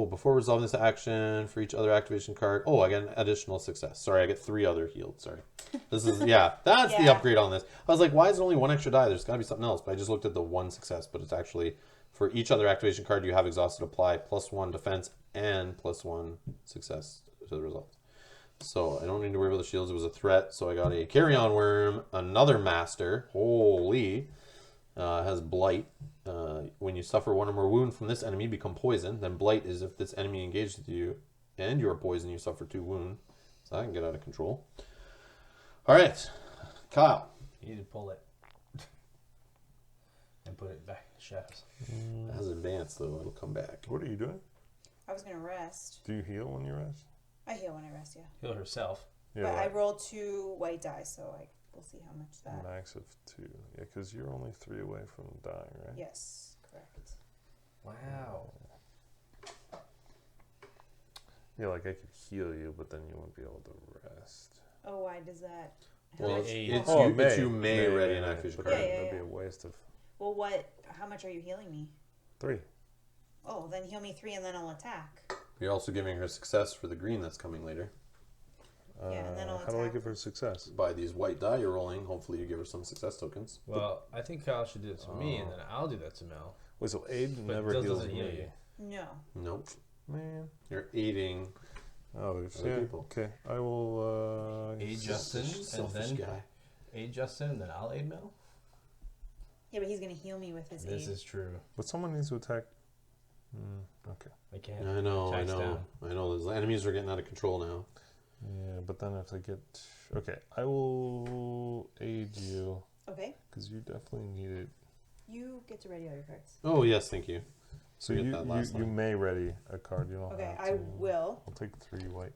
Before resolving this action, for each other activation card. Oh, I get an additional success. Sorry, I get 3 other healed. Sorry. This is, that's the Yeah. upgrade on this. I was like, why is it only 1 extra die? There's got to be something else. But I just looked at the 1 success, but it's actually, for each other activation card you have exhausted, apply +1 defense and +1 success to the result. So I don't need to worry about the shields. It was a threat. So I got a carry-on worm, another master. Holy. Has blight. When you suffer 1 or more wound from this enemy, become poisoned. Then blight is if this enemy engaged with you and you are poisoned, you suffer 2 wound. So that can get out of control. All right, Kyle. You need to pull it. And put it back in the shadows. It has advanced though. It'll come back. What are you doing? I was going to rest. Do you heal when you rest? I heal when I rest, yeah. Heal herself. Yeah, But I like rolled 2 white dice, so we'll see how much that. max of 2. Yeah, because you're only 3 away from dying, right? Yes, correct. Wow. Yeah, like I could heal you, but then you won't be able to rest. Oh, why does that? how Well, much- it's how- you may ready an activation but card. Yeah, yeah, that'd be yeah. a waste of Well, what? How much are you healing me? 3. Oh, then heal me 3 and then I'll attack. You're also giving her success for the green that's coming later. Yeah, and then I'll How do I attack. give her success? By these white die you're rolling, hopefully you give her some success tokens. Well, I think Kyle should do it to me, and then I'll do that to Mel. Wait, so aid But never it heals doesn't heal me. you. No. Nope. Man. You're aiding Oh, there's Other yeah. people. Okay, I will. Aid Justin, and selfish then guy. aid Justin, and then I'll aid Mel. Yeah, but he's gonna heal me with his This aid. is true. But someone needs to attack Okay. I can't. I know. Attacks down. Those enemies are getting out of control now. Yeah, but then if I get... Okay, I will aid you. Okay. Because you definitely need it. You get to ready all your cards. Oh, yes, thank you. So Forget that last you line. may ready a card. You don't Okay, have I to. will. I'll take 3 white.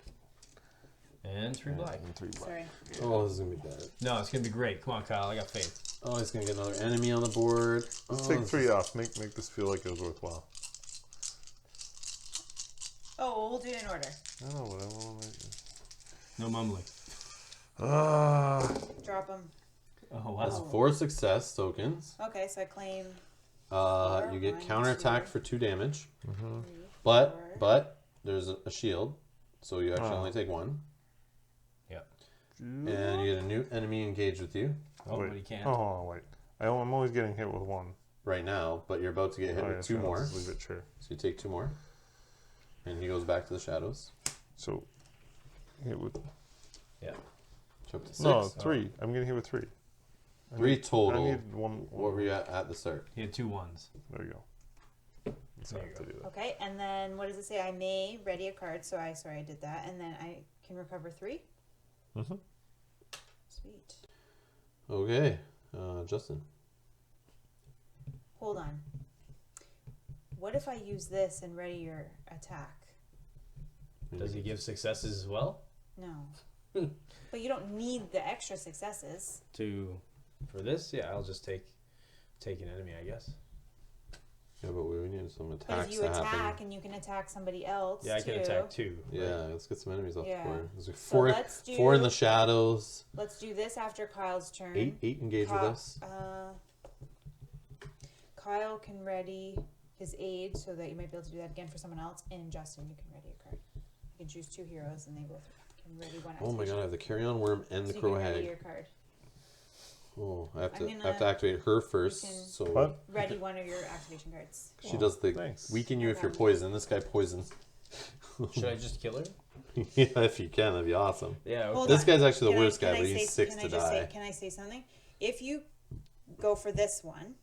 And 3 black. And 3 black. Sorry. Oh, this is going to be bad. No, it's gonna be great. Come on, Kyle. I got faith. Oh, he's going to get another enemy on the board. Let's Oh, take this 3 is- off. Make this feel like it was worthwhile. Oh, well, we'll do it in order. I know, but I want to make... No mumbling. Drop them. Oh That's wow. 4 success tokens. Okay, so I claim You get 1, counterattack 2, for 2 damage. 3, But 4. there's a shield, so you actually only take 1. And you get a new enemy engaged with you Oh, wait. but he can't. Oh, wait. I'm always getting hit with 1. right now, but you're about to get hit with 2 sure, I'll more. just leave it, sure. So you take 2 more. And he goes back to the shadows. So, hit with... Yeah. Up to 6. No, 3. I'm getting hit with 3. 3 total. I need 1. What were you at the start? He had 2 1s. There you go. Let's There have you to go. do that. Okay, and then what does it say? I may ready a card, so I did that, and then I can recover 3. Mm-hmm. Sweet. Okay, Justin. Hold on. What if I use this and ready your attack? Does he give successes as well? No. But you don't need the extra successes. For this? Yeah, I'll just take an enemy, I guess. Yeah, but we need some But attacks if you to attack happen. and you can attack somebody else, Yeah, I can too. attack 2. Yeah, let's get some enemies off Yeah. the board. There's like So 4, let's do- 4 in the shadows. Let's do this after Kyle's turn. 8 engage with us. Kyle can ready his aid so that you might be able to do that again for someone else. And Justin, you can ready a card. You can choose 2 heroes, and they both can ready 1 Oh my activation. god, I have the carry-on worm and the So you crow can ready hag. your card. Oh, I have I'm to gonna- activate her first. can- So What? Ready 1 of your activation cards. she does the Thanks. weaken you if you're Okay. poisoned. This guy poisons. Should I just kill her? Yeah, if you can, that'd be awesome. Yeah. Hold Okay. This guy's actually the Can I- worst can guy, I but he's say- 6 can to I just die. Can I say something? If you go for this one,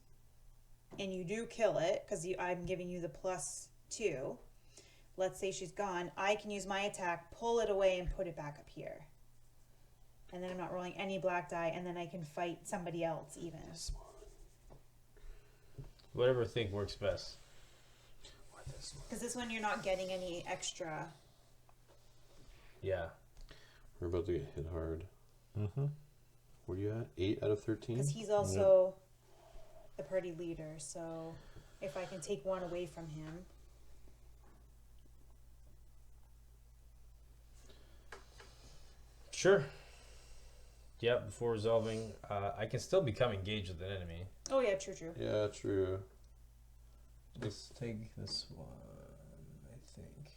and you do kill it, because I'm giving you the +2, let's say she's gone, I can use my attack, pull it away, and put it back up here. And then I'm not rolling any black die, and then I can fight somebody else even. Whatever I think works best. Because this one you're not getting any extra. Yeah. We're about to get hit hard. Mm-hmm. Where are you at? 8 out of 13? Because he's also the party leader, so if I can take 1 away from him. Sure. Yeah, before resolving, I can still become engaged with an enemy. Oh yeah, true. Yeah, true. Let's take this one, I think.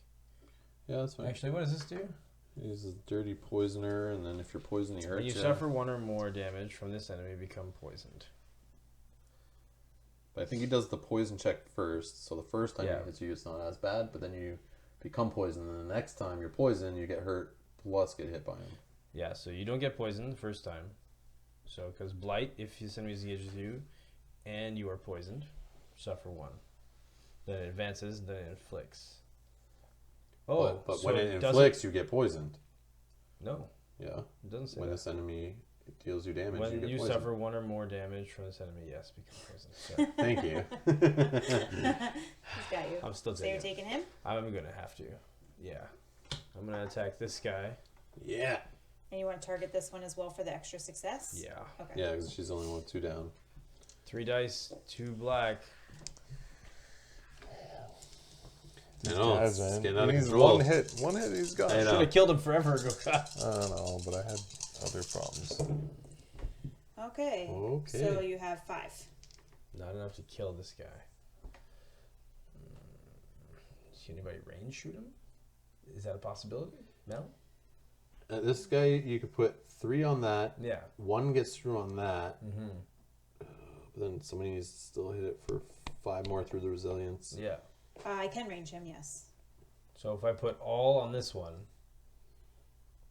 Yeah, that's fine. Actually, what does this do? He's a dirty poisoner, and then if you're poisoned, he hurts When you you. suffer 1 or more damage from this enemy, become poisoned. But I think he does the poison check first, so the first time Yeah. he hits you, it's not as bad, but then you become poisoned, and the next time you're poisoned, you get hurt, plus get hit by him. Yeah, so you don't get poisoned the first time. So, because blight, if this enemy is engaged with you, and you are poisoned, suffer 1. Then it advances, then it inflicts. Oh, But so when it doesn't- inflicts, you get poisoned. No, Yeah. it doesn't say When that. this enemy deals you damage, When you get you poisoned. suffer 1 or more damage from this enemy, yes, become poisoned. So, Thank you. He's got you. I'm still So you're taking it. taking him? I'm gonna have to. Yeah. I'm gonna attack this guy. Yeah. And you want to target this one as well for the extra success? Yeah. Okay. Yeah, because she's the only one with 2 down. 3 dice, 2 black. I know, Guys, it's man. getting out of He's control. one hit, he's gone. I know. Should have killed him forever ago. I don't know, but I had other problems. Okay. Okay. So you have 5. Not enough to kill this guy. Can anybody range shoot him? Is that a possibility? No? This guy, you could put 3 on that. Yeah. 1 gets through on that. Mm-hmm. But then somebody needs to still hit it for 5 more through the resilience. Yeah. I can range him, yes. So if I put all on this one,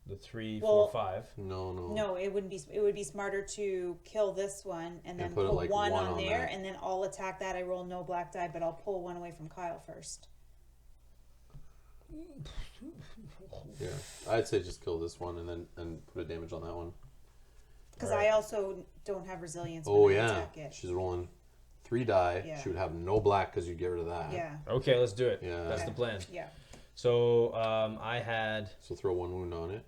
The 3, Well, 4, 5. No. No, it wouldn't be. It would be smarter to kill this one and then put, put like, one one on on there, that. and then I'll attack that. I roll no black die, but I'll pull one away from Kyle first. Yeah, I'd say just kill this one and put a damage on that one. Because Alright. I also don't have resilience Oh when I yeah, attack it. she's rolling 3 die. Yeah. She would have no black because you get rid of that. Yeah, Okay, let's do it. Yeah. That's Okay. the plan. yeah. So I had So throw 1 wound on it,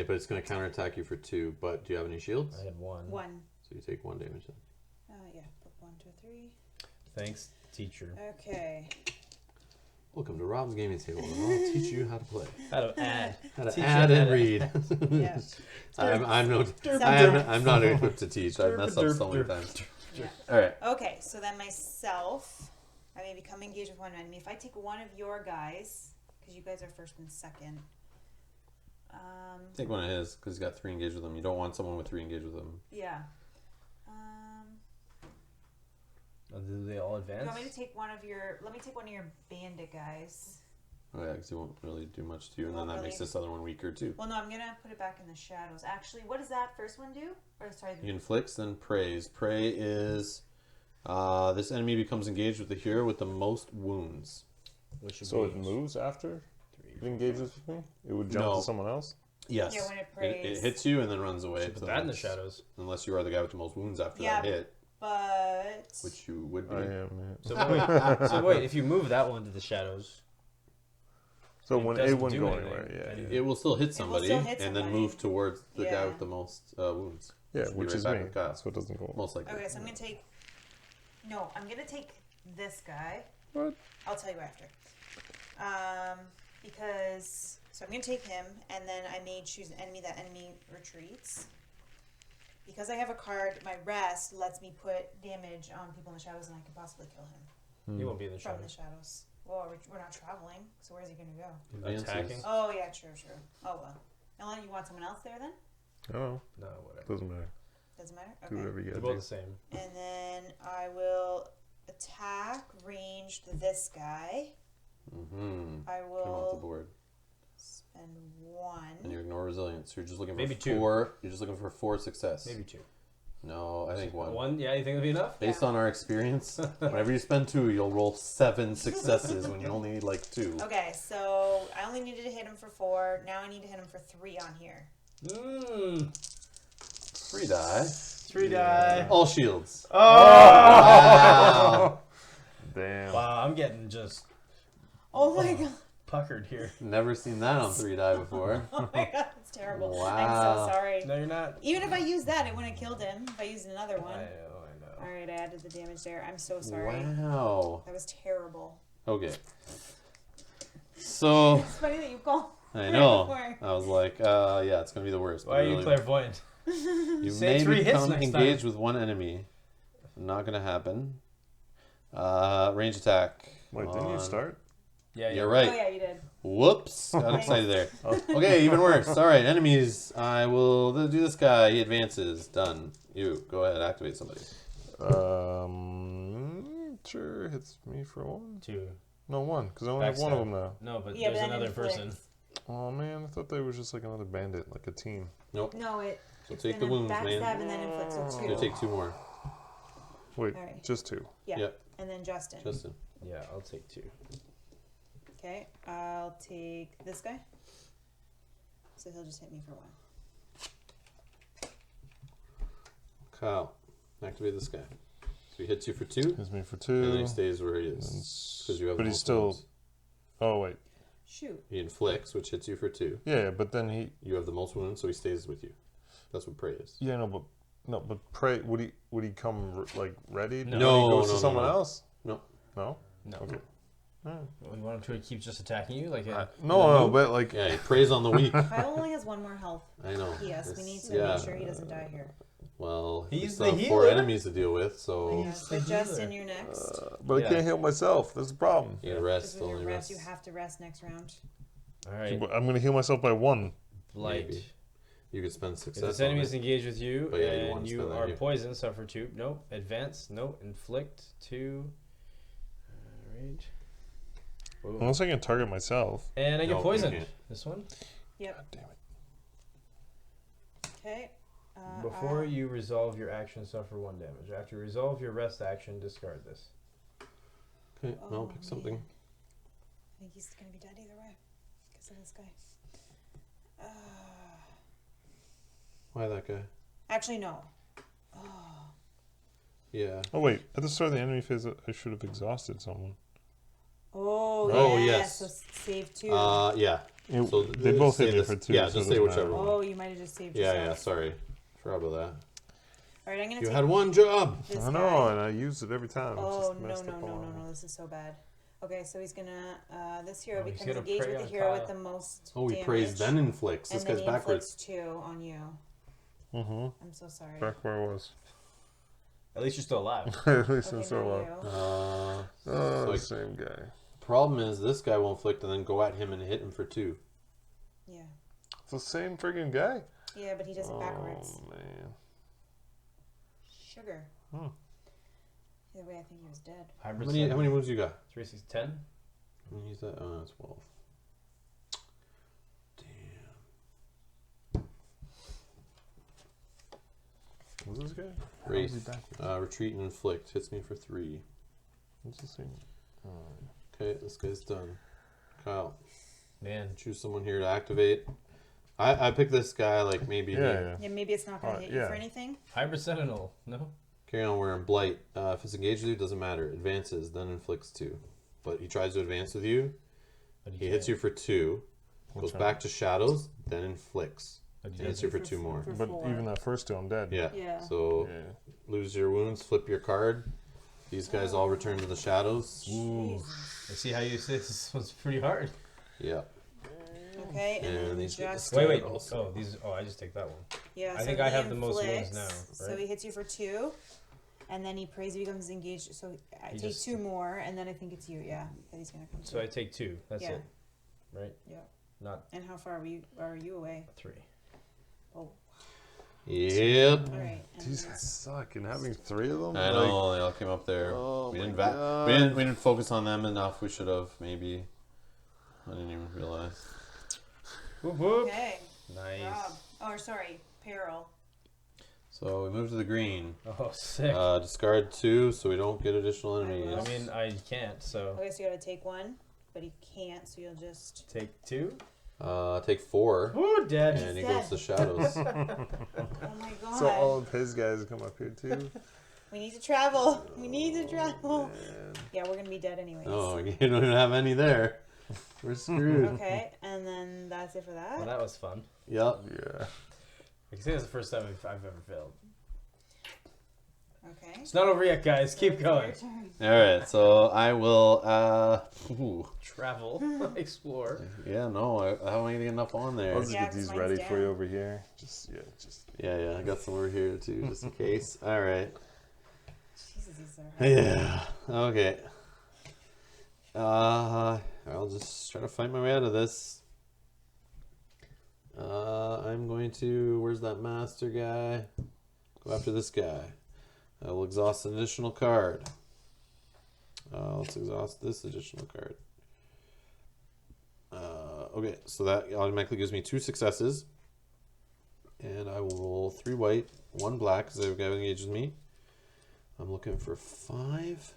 but it's going to counterattack you for 2. But do you have any shields? I had 1. One. So you take 1 damage then. Yeah. Put 1, 2, 3. Thanks, teacher. Okay. Welcome to Rob's gaming table. I'll teach you how to play, How to add. how to Teach add you and how to- read. Yeah. I'm not equipped to teach. I messed up so many times. Yeah. All right. Okay, so then myself, I may become engaged with one enemy. If I take one of your guys, because you guys are first and second. Take one of his because he's got 3 engaged with him. You don't want someone with 3 engaged with him. Yeah. Do they all You advance? want me to take one of your? Let me take one of your bandit guys. Oh yeah, because he won't really do much to you, and then Won't that really. makes this other one weaker too. Well, no, I'm gonna put it back in the shadows. Actually, what does that first one do? Or sorry, He inflicts, then prays. Pray is this enemy becomes engaged with the hero with the most wounds. Which would So be it moves after 3. it engages with me? It would jump No. to someone else? Yes. Yeah, when it It prays. hits you and then runs away. Put to that in the next- shadows. Unless you are the guy with the most wounds after Yeah, that hit, but which you would be. I am. So wait, if you move that one to the shadows, So It when doesn't it wouldn't do go anything. anywhere, And yeah. It will still hit will somebody still hit and then somebody. move towards the guy Yeah. with the most wounds. Yeah, Should be which right is back me. with Kyle. So it doesn't go. Most likely. okay, so I'm gonna take. No, I'm gonna take this guy. What? I'll tell you after. Because so I'm gonna take him, and then I may choose an enemy. That enemy retreats. Because I have a card, my rest lets me put damage on people in the shadows, and I could possibly kill him you won't be in the from the shadows. shadows. Well, we're not traveling, so where's he gonna go? Advances. Attacking? Oh yeah, true. Oh well. Ellen, you want someone else there then? Oh, No, whatever. doesn't matter. Doesn't matter. Do Okay. whatever you They're gotta both do. the same. And then I will attack ranged this guy. Mm-hmm. I Come off the will board. spend And one. you ignore resilience. You're just looking for Maybe 2. 4. You're just looking for 4 success. Maybe 2. No, I think 1. 1? Yeah, you think it'll be enough? Based on our experience, whenever you spend 2, you'll roll 7 successes when you only need like 2. Okay, so I only needed to hit him for 4. Now I need to hit him for 3 on here. Mmm. 3 die. 3 die. All shields. Oh! Wow. Damn. Wow, I'm getting just Oh my god. puckered here. Never seen that on 3 die before. Oh my god, it's terrible. I'm Wow. so sorry. No, you're not. Even if I used that, it wouldn't have killed him. If I used another I one. know. Alright, I added the damage there. I'm so sorry. Wow. That was terrible. Okay. So, It's funny that you called. I know. Before. I was like, yeah, it's going to be the worst. Why are you Really- clairvoyant? You Say may 3 hits become next engaged with one enemy. Not going to happen. Range attack. Wait, didn't you on- start? Yeah, You're Oh right. yeah, you did. Whoops. Got excited there. Okay, even worse. All right, enemies. I will do this guy. He advances. Done. You. Go ahead. Activate somebody. Sure, hits me for 1. 2. No, 1, because I only have one of them now. No, but Yeah, there's but then another inflicts. person. Oh man, I thought they were just like another bandit, like a team. Nope. No, it. So it's take the gonna wounds, man. backstab and then inflicts a You're 2. take 2 more. Wait, Alright. just 2. Yeah. Yep. And then Justin. Justin. Yeah, I'll take 2. Okay, I'll take this guy. So he'll just hit me for 1. Kyle. Activate this guy. So he hits you for 2, Hits me for and then 2. he stays where he is. Because you have But the he's most still. wounds. Oh wait, Shoot. He inflicts, which hits you for 2. yeah, but then he. You have the most wounds, so he stays with you. That's what prey is. Yeah, but pray. Would he come like ready? No. When No, he goes no, to someone no. else. No. No. No. Okay. You want him to keep just attacking you? Like a, No, but like. Yeah, he preys on the weak. Kyle only has 1 more health. I know. Yes, we need It's- to yeah. make sure he doesn't die here. Well, we He's still the have 4 healer. enemies to deal with, so Yeah, but Justin, you're next. But Yeah. I can't heal myself. That's a problem. you gotta Because rest. when Only you rest, rest. you have to rest next round. All right. I'm gonna heal myself by 1. Light. Maybe. You could spend If success. this on enemy it. is engaged with you But yeah, you and wanna you spend that are here. poisoned, suffer 2. Nope. Advance. Nope. Inflict 2. All right. Boom. Unless I can target myself. And I No, get you poisoned. can't. This one. Yep. God damn it. Okay. Before you resolve your action, suffer 1 damage. After you resolve your rest action, discard this. Okay, I'll Oh, pick something. man. I think he's gonna be dead either way because of this guy. Why that guy? Actually, no. Yeah. Oh wait, at the start of the enemy phase, I should have exhausted someone. Oh, Oh, yeah. yes. So save 2. Yeah. So They both hit say me this- for 2. Yeah, so just it say doesn't whichever matter. one. Oh, you might have just saved Yeah, yourself. yeah. Sorry. Forgot about that. All right, I'm gonna You take had one job. this I know, guy. and I used it every time. It's Oh just no messed no up no all no around. no! This is so bad. Okay, so he's gonna this hero Oh, he's becomes gonna engaged prey with the on hero Kyle. with the most Oh, he damage, prays then inflicts. This and then guy's he backwards. inflicts 2 on you. Mm-hmm. I'm so sorry. Back where I was. At least you're still alive. At least Okay, I'm so now low. you. Oh, like- same guy. Problem is, this guy will inflict and then go at him and hit him for 2. Yeah. It's the same friggin' guy. Yeah, but he does it backwards. Oh man. Sugar. Hmm. Either way, I think he was dead. How many wounds you got? 3, 6, 10. How many is that? Oh, that's 12. What's this guy? How Wraith. is he backwards? Retreat and inflict. Hits me for 3. What's the same? Okay, this guy's done. Kyle, Man, choose someone here to activate. I picked this guy, like maybe Yeah. Yeah, maybe it's not gonna Alright, hit you yeah. for anything. Hybrid Sentinel. No? carry on wearing Blight. If it's engaged with you, doesn't matter. Advances, then inflicts 2. But he tries to advance with you. But He hits you for 2. Goes Which back to shadows, then inflicts. But And hits you for 2 more. For But 4. even that first 2, I'm dead. Yeah. Yeah. So Yeah. lose your wounds, flip your card. These guys all return to the shadows. Jesus. I see how you say this was pretty hard. Yeah. Okay, and, And then these get just Wait, wait. Also. Oh, these. Oh, I just take that one. yeah. I so think I he have the most wounds inflicts, now, So right? he hits you for 2, and then he prays, he becomes engaged. So I He take just- 2 more, and then I think it's you. Yeah, that he's gonna come. So to. I take 2. That's Yeah. it. Right? Yeah. Not And how far are you away? 3. Oh, Yep. all right. And These then guys suck, and having 3 of them. I know they all came up there. Oh we my didn't God. we didn't focus on them enough. We should have maybe. I didn't even realize. Whoop whoop. Okay. Nice. Rob. Oh, sorry. Peril. So we move to the green. Oh, sick. Discard 2, so we don't get additional I enemies. will. I mean, I can't, so Okay, so you gotta take 1, but he can't, so you'll just. take 2. Take 4, Ooh, dead. and he He's goes to shadows. Oh my god. So all of his guys come up here too. We need to travel. We need to travel. Man. Yeah, we're gonna be dead anyways. Oh, you don't even have any there. We're screwed. Okay, and then that's it for that. Well, that was fun. Yep. Yeah. I can say it's the first time I've ever failed. Okay. It's not over yet, guys. Keep It's going. your turn. All right. So I will. Ooh. Travel, explore. Yeah. No. How am I getting enough on there? I'll just Yeah, get 'cause these mine's ready for you down. over here. Just Yeah. I got some over here too, just in case. All right. Jesus, these are hard. Yeah. Okay. I'll just try to fight my way out of this. I'm going to. Where's that master guy? Go after this guy. I will exhaust an additional card. Let's exhaust this additional card. Okay, so that automatically gives me 2 successes. And I will roll 3 white, 1 black, because they've got engaged with me. I'm looking for 5.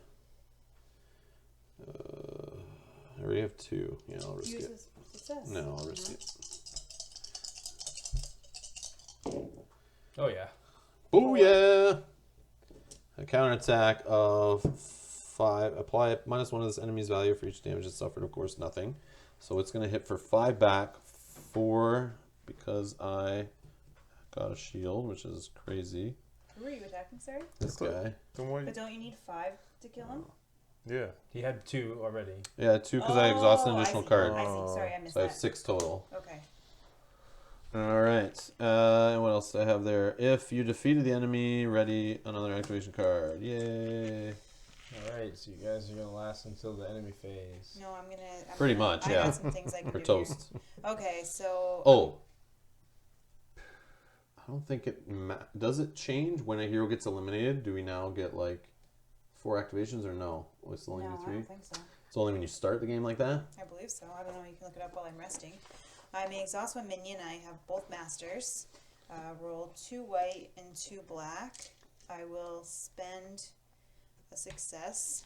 I already have 2. Yeah, I'll risk Use it. this success. No, I'll risk it. Oh yeah. Oh yeah! A counterattack of 5. Apply -1 of this enemy's value for each damage it suffered. Of course, nothing. So it's going to hit for 5 back. 4 because I got a shield, which is crazy. Who are you attacking, sorry? This guy. don't worry. But don't you need 5 to kill him? Yeah. He had 2 already. Yeah, 2 because I exhausted an Oh, additional see. card. I see. Sorry, I missed So I have that. 6 total. Okay. All right. And what else do I have there? If you defeated the enemy, ready another activation card. Yay! Alright, so you guys are gonna last until the enemy phase. No, I'm gonna. Pretty much, I yeah. got some things I can We're do toast. Here. Okay, so. Oh. I don't think it does it change when a hero gets eliminated? Do we now get like 4 activations or no? Oh, it's only No, I 3. don't think so. It's only when you start the game like that. I believe so. I don't know. You can look it up while I'm resting. I may exhaust one minion. I have both masters. Roll 2 white and 2 black. I will spend a success.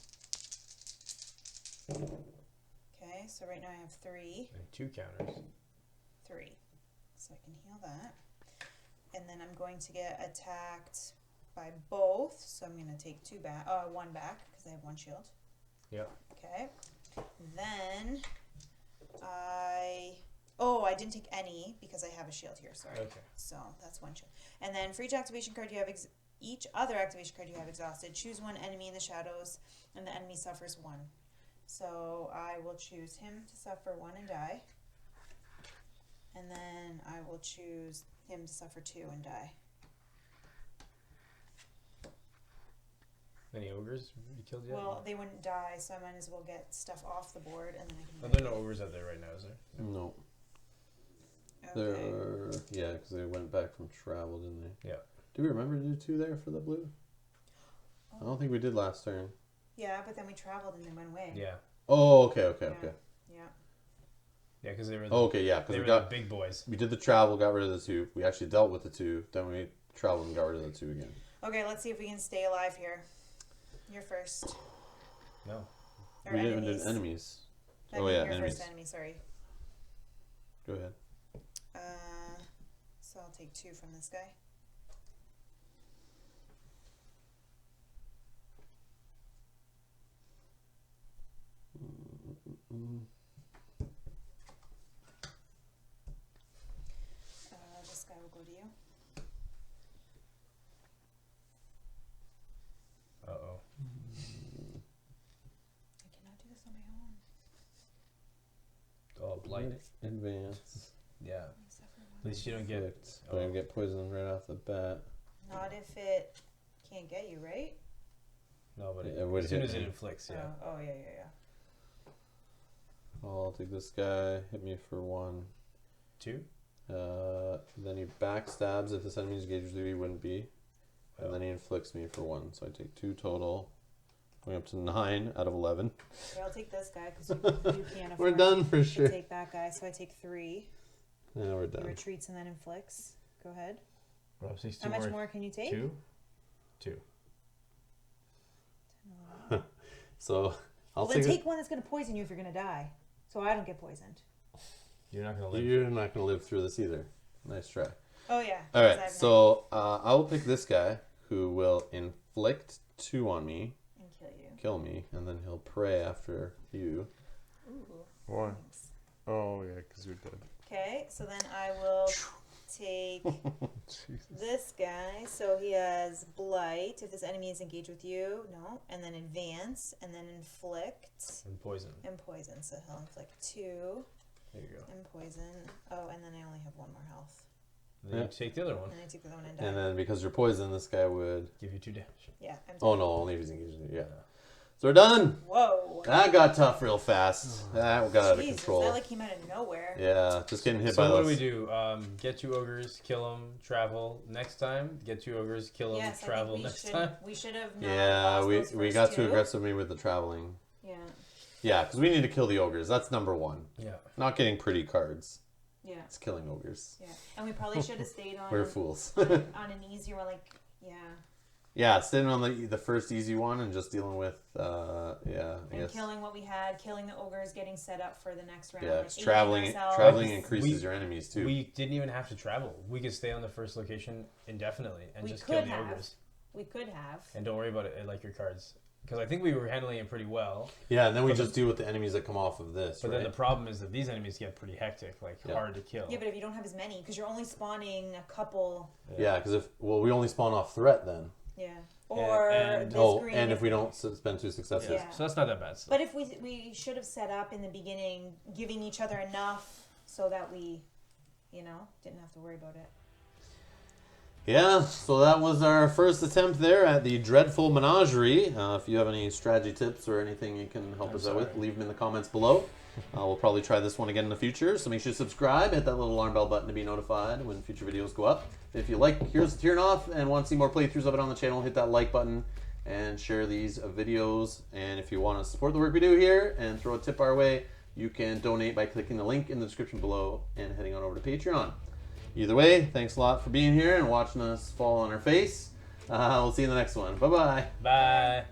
Okay, so right now I have 3. And 2 counters. 3. So I can heal that. And then I'm going to get attacked by both. So I'm going to take 1 back because I have 1 shield. Yep. Okay. Then I didn't take any because I have a shield here. Sorry. Okay. So that's 1 shield. And then for each activation card you have, each other activation card you have exhausted, choose 1 enemy in the shadows, and the enemy suffers 1. So I will choose him to suffer 1 and die. And then I will choose him to suffer 2 and die. Any ogres you killed yet? Well, they wouldn't die, so I might as well get stuff off the board, and then I Are can. there no ogres out there right now, is there? No. Okay. Yeah, because they went back from travel, didn't they? Yeah. Do we remember to do 2 there for the blue? I don't think we did last turn. Yeah, but then we traveled and they went away. Yeah. Oh, okay. Yeah. Yeah, because they were Yeah, because they we were got the big boys. we did the travel, got rid of the 2. We actually dealt with the 2. Then we traveled and got rid of the 2 again. Okay, let's see if we can stay alive here. You're first. No. Or We didn't even do enemies. enemies. I Oh mean, yeah, your enemies. first enemy. Sorry. Go ahead. So I'll take 2 from this guy. This guy will go to you. Uh-oh. I cannot do this on my own. Oh, blight. Advance. Yeah. I suffer At 1. least you don't get... Perfect. But I get poisoned right off the bat. Not if it can't get you, right? No, but It would as soon hit as it me. inflicts, yeah. Oh yeah. I'll take this guy. Hit me for 1. 2? Then he backstabs. If this enemy's engaged with you, he wouldn't be. Oh. And then he inflicts me for 1. So I take 2 total. Going up to 9 out of 11. Okay, I'll take this guy because you can't afford We're done for to sure. take that guy. So I take 3. Yeah, we're He done. retreats and then inflicts. Go ahead. Well, so How much more can you take? 2? 2. So I'll Well, then take. take one that's going to poison you if you're going to die. So I don't get poisoned. You're not going to live. You're not going to live through this either. Nice try. Oh yeah. All 'cause I right, have so I will pick this guy who will inflict 2 on me, 9 and kill you. kill me, and then he'll pray after you. Ooh. Why? Thanks. Oh, yeah, because you're dead. Okay, so then I will take Jesus. this guy. So he has blight. If this enemy is engaged with you, no, and then advance, and then inflict And poison. and poison. So he'll inflict 2 There you go. and poison. Oh, and then I only have 1 more health. And then Yeah. you take the other one. And I take the other one and die. And then because you're poisoned, this guy would. Give you 2 damage. Yeah. I'm Oh no, only if he's engaged with you. Yeah. So we're done. Whoa. That got tough real fast. That got out of Jeez, control. that like came out of nowhere. Yeah, just getting hit So by what those. do we do? Get 2 ogres, kill them, travel. Next time, get 2 ogres, kill them, Yes, travel. I think Next time. we should have. not Yeah, lost we those we first got too 2. aggressive me with the traveling. Yeah. Yeah, because we need to kill the ogres. That's number 1. Yeah. Not getting pretty cards. Yeah. It's killing ogres. Yeah. And we probably should have stayed on We're fools. on an easier one, like Yeah, staying on the first easy one and just dealing with I and guess. killing what we had, killing the ogres, getting set up for the next round. Yeah, like it's aiding traveling ourselves. increases your enemies too. We didn't even have to travel. We could stay on the first location indefinitely and We just kill could the have. ogres. We could have. And don't worry about it like your cards. Because I think we were handling it pretty well. Yeah, and then we But just deal with the enemies that come off of this, But right? then the problem is that these enemies get pretty hectic, like Yeah. hard to kill. Yeah, but if you don't have as many, because you're only spawning a couple. Yeah, because we only spawn off threat then. Yeah. Or and- this green. and if we don't spend 2 successes. Yeah. So that's not that bad. Still. But if we should have set up in the beginning, giving each other enough so that we, didn't have to worry about it. Yeah, so that was our first attempt there at the Dreadful Menagerie. If you have any strategy tips or anything you can help us out with, leave them in the comments below. We'll probably try this one again in the future, so make sure to subscribe, hit that little alarm bell button to be notified when future videos go up. If you like Here's Terrinoth and want to see more playthroughs of it on the channel, hit that like button and share these videos. And if you want to support the work we do here and throw a tip our way, you can donate by clicking the link in the description below and heading on over to Patreon. Either way, thanks a lot for being here and watching us fall on our face. We'll see you in the next one. Bye-bye. Bye.